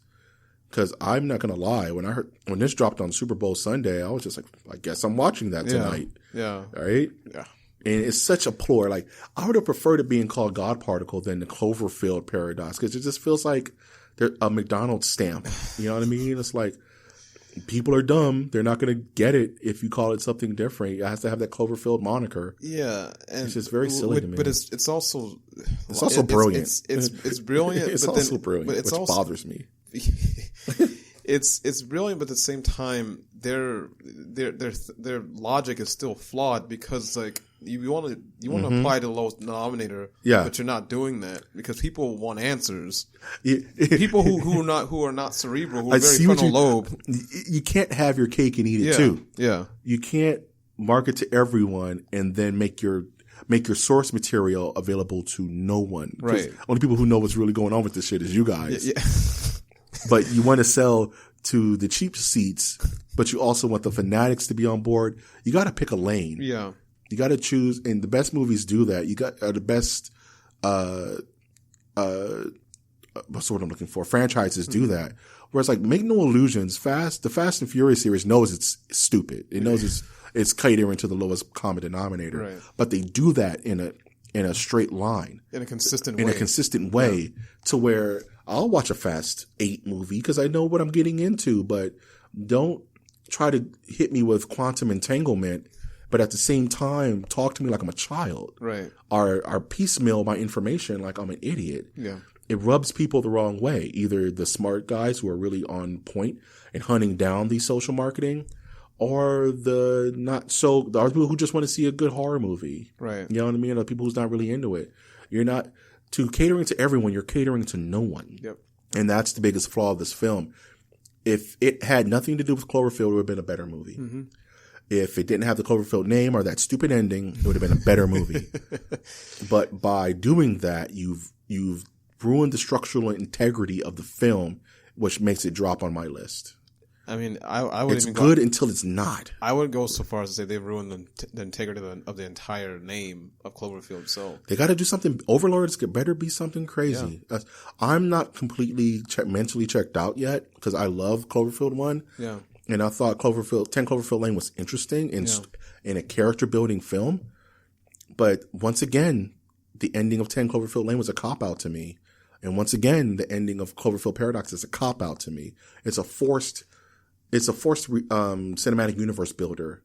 Because I'm not going to lie, when this dropped on Super Bowl Sunday, I was just like, I guess I'm watching that tonight. Yeah. Right? Yeah. And it's such a plore. Like, I would have preferred it being called God Particle than the Cloverfield Paradox, because it just feels like they're a McDonald's stamp. You know what I mean? It's like, people are dumb. They're not going to get it if you call it something different. It has to have that Cloverfield moniker. Yeah, and it's just very silly to me. But it's also brilliant. It's brilliant. It's also brilliant, which bothers me. It's brilliant, but at the same time, their logic is still flawed because like you want to apply the lowest denominator, but you're not doing that because people want answers. People who are not cerebral, who are very frontal lobe. You can't have your cake and eat it too. Yeah, you can't market to everyone and then make your source material available to no one. Right. Only people who know what's really going on with this shit is you guys. Yeah. but you want to sell to the cheap seats, but you also want the fanatics to be on board. You got to pick a lane. Yeah. You got to choose, and the best movies do that. You got the best, what's the word I'm looking for? Franchises do that. Whereas, like, make no illusions. The Fast and Furious series knows it's stupid. It knows it's catering to the lowest common denominator. Right. But they do that in a straight line. In a consistent way. To where I'll watch a Fast 8 movie because I know what I'm getting into, but don't try to hit me with quantum entanglement, but at the same time, talk to me like I'm a child. Right. Or piecemeal my information like I'm an idiot. Yeah. It rubs people the wrong way. Either the smart guys who are really on point and hunting down these social marketing, or the people who just want to see a good horror movie. Right. You know what I mean? Or people who's not really into it. You're not catering to everyone. You're catering to no one. Yep. And that's the biggest flaw of this film. If it had nothing to do with Cloverfield, it would have been a better movie. Mm-hmm. If it didn't have the Cloverfield name or that stupid ending, it would have been a better movie. But by doing that, you've ruined the structural integrity of the film, which makes it drop on my list. I mean, I would. It's good until it's not. I would go so far as to say they've ruined the integrity of the entire name of Cloverfield. So they got to do something. Overlords better be something crazy. Yeah. I'm not completely mentally checked out yet because I love Cloverfield 1. Yeah, and I thought 10 Cloverfield Lane was interesting in a character building film. But once again, the ending of 10 Cloverfield Lane was a cop out to me. And once again, the ending of Cloverfield Paradox is a cop out to me. It's a forced cinematic universe builder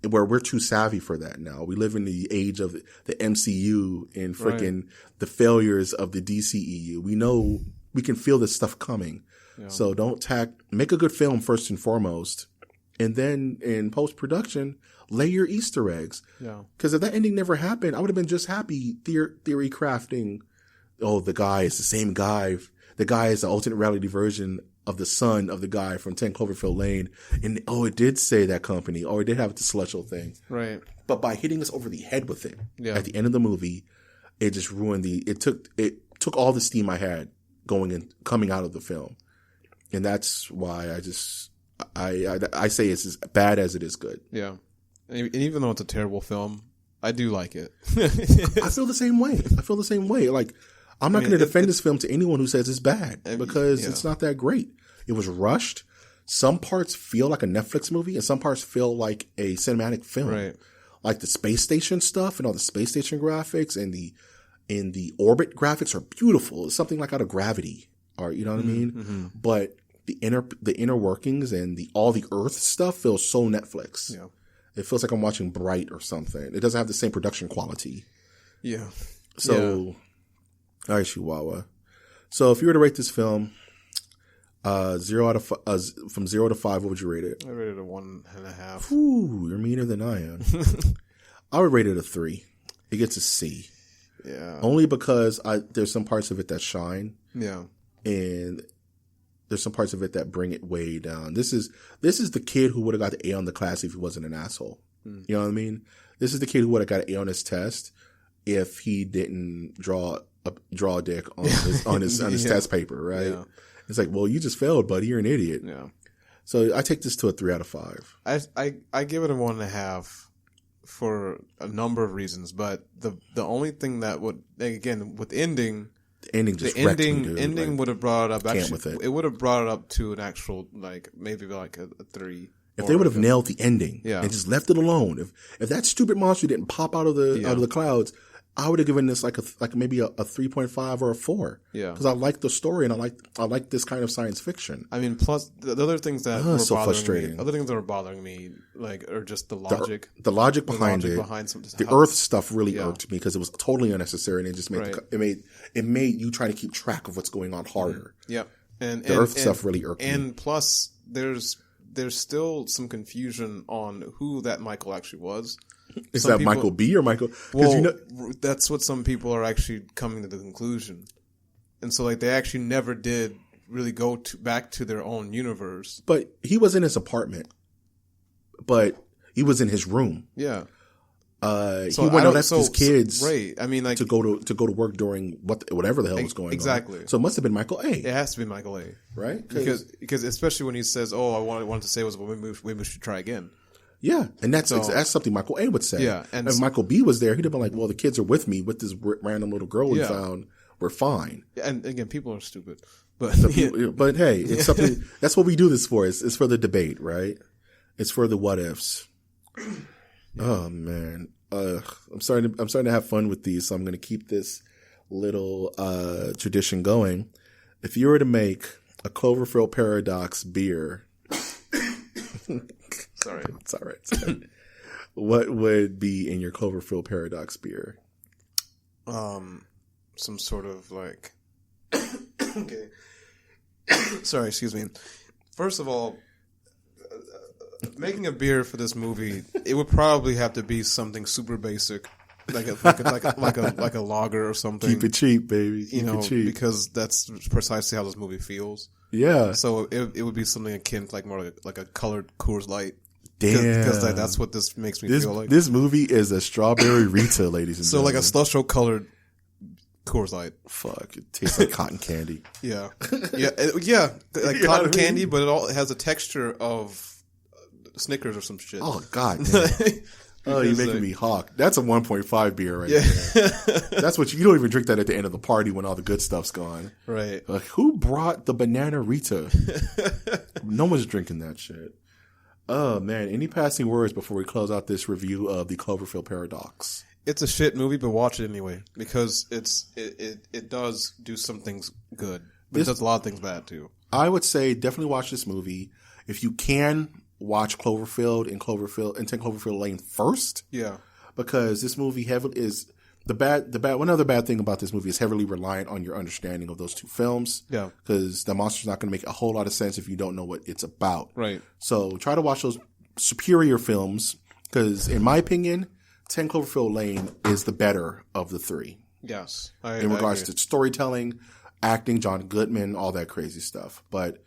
where we're too savvy for that now. We live in the age of the MCU and freaking the failures of the DCEU. We know we can feel this stuff coming. Yeah. So make a good film first and foremost. And then in post-production, lay your Easter eggs. Yeah. Because if that ending never happened, I would have been just happy theory crafting. Oh, the guy is the same guy. The guy is the alternate reality version of the son of the guy from 10 Cloverfield Lane. And, it did say that company. Oh, it did have the celestial thing. Right. But by hitting us over the head with it at the end of the movie, it just ruined it took all the steam I had coming out of the film. And that's why I say it's as bad as it is good. Yeah. And even though it's a terrible film, I do like it. I feel the same way. Like, I'm not going to defend this film to anyone who says it's bad because it's not that great. It was rushed. Some parts feel like a Netflix movie and some parts feel like a cinematic film. Right. Like the space station stuff and all the space station graphics and the orbit graphics are beautiful. It's something like out of Gravity, or you know what I mean? Mm-hmm. But the inner workings and all the Earth stuff feels so Netflix. Yeah. It feels like I'm watching Bright or something. It doesn't have the same production quality. Yeah. So, all right, Chihuahua. So if you were to rate this film, from 0 to 5, what would you rate it? I rated it a 1.5. Ooh, you're meaner than I am. I would rate it a 3. It gets a C. Yeah. Only because there's some parts of it that shine. Yeah. And there's some parts of it that bring it way down. This is the kid who would have got the A on the class if he wasn't an asshole. Mm. You know what I mean? This is the kid who would have got an A on his test if he didn't draw a dick on his test paper, right? Yeah. It's like, well, you just failed, buddy. You're an idiot. Yeah. So I take this to a 3 out of 5. I give it a 1.5 for a number of reasons, but the only thing that would, again, with ending. The ending just wrecked me, dude. Ending would have brought it up. Actually, it would have brought it up to an actual maybe a 3. If they would have nailed the ending and just left it alone, if that stupid monster didn't pop out of the clouds, I would have given this maybe a 3.5 or a 4. Yeah, because I like the story and I like this kind of science fiction. I mean, plus the other things that were so frustrating. Other things that were bothering me, are just the logic. The logic behind it. The Earth stuff really irked me because it was totally unnecessary and it just made it made you try to keep track of what's going on harder. Yep, and the Earth stuff really irked me. And plus, there's still some confusion on who that Michael actually was. Is that Michael B or Michael? Well, that's what some people are actually coming to the conclusion. And so, they actually never did really go back to their own universe. But he was in his apartment. But he was in his room. Yeah. he wanted to let his kids right. I mean, like to go to work during whatever the hell was going on. Exactly. So it must have been Michael A. It has to be Michael A. Right? Because especially when he says, "Oh, I wanted to say was maybe we should try again." Yeah, and that's something Michael A. would say. Yeah, and if Michael B. was there, he'd have been like, "Well, the kids are with me with this random little girl we found. We're fine." And again, people are stupid, but but hey, it's something. That's what we do this for. It's for the debate, right? It's for the what ifs. Oh man, I'm starting to have fun with these, so I'm going to keep this little tradition going. If you were to make a Cloverfield Paradox beer. Sorry. It's all right. What would be in your Cloverfield Paradox beer? Some sort of like. Okay. Sorry, excuse me. First of all, making a beer for this movie, it would probably have to be something super basic, like a lager or something. Keep it cheap, baby. Keep it cheap. Because that's precisely how this movie feels. Yeah. So it would be something akin to more like a colored Coors Light. Damn. Because that's what this makes me feel like. This movie is a strawberry Rita, ladies and gentlemen. So like a Slusho colored Coors Light. Fuck, it tastes like cotton candy. Yeah. Like cotton candy, but it has a texture of Snickers or some shit. Oh, God damn. Oh, you're making me hawk. That's a 1.5 beer right there. That's what you don't even drink that at the end of the party when all the good stuff's gone. Right. Like, who brought the banana Rita? No one's drinking that shit. Oh, man. Any passing words before we close out this review of the Cloverfield Paradox? It's a shit movie, but watch it anyway because it does do some things good, but it does a lot of things bad too. I would say definitely watch this movie. If you can, watch Cloverfield and 10 Cloverfield Lane first. Yeah. Because this movie is one other bad thing about this movie is heavily reliant on your understanding of those two films. Yeah. Because the monster's not going to make a whole lot of sense if you don't know what it's about. Right. So try to watch those superior films because in my opinion, 10 Cloverfield Lane is the better of the three. Yes. In regards to storytelling, acting, John Goodman, all that crazy stuff. But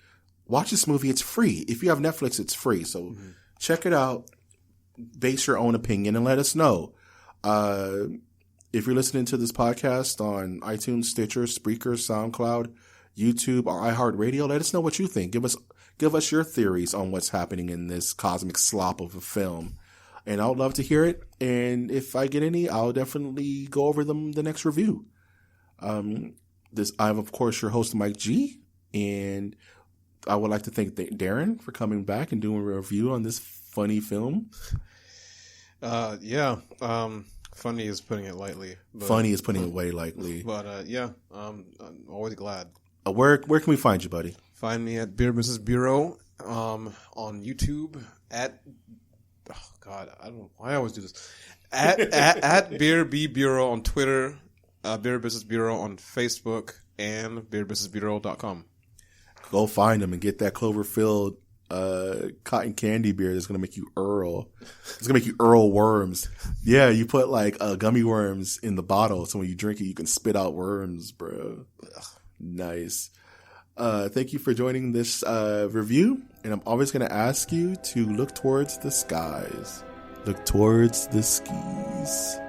watch this movie. It's free. If you have Netflix, it's free. So check it out. Base your own opinion and let us know. If you're listening to this podcast on iTunes, Stitcher, Spreaker, SoundCloud, YouTube, or iHeartRadio, let us know what you think. Give us your theories on what's happening in this cosmic slop of a film. And I would love to hear it. And if I get any, I'll definitely go over them the next review. I'm, of course, your host, Mike G. And I would like to thank Darren for coming back and doing a review on this funny film. Yeah. Funny is putting it lightly. Funny is putting it way lightly. But yeah, I'm always glad. Where can we find you, buddy? Find me at Beer Business Bureau on YouTube at God, I don't know why I always do this. At Beer B Bureau on Twitter, Beer Business Bureau on Facebook, and beerbusinessbureau.com. Go find them and get that Cloverfield cotton candy beer that's going to make you Earl. It's going to make you Earl worms. Yeah, you put like gummy worms in the bottle, so when you drink it, you can spit out worms, bro. Ugh, nice. Thank you for joining this review, and I'm always going to ask you to look towards the skies. Look towards the skis.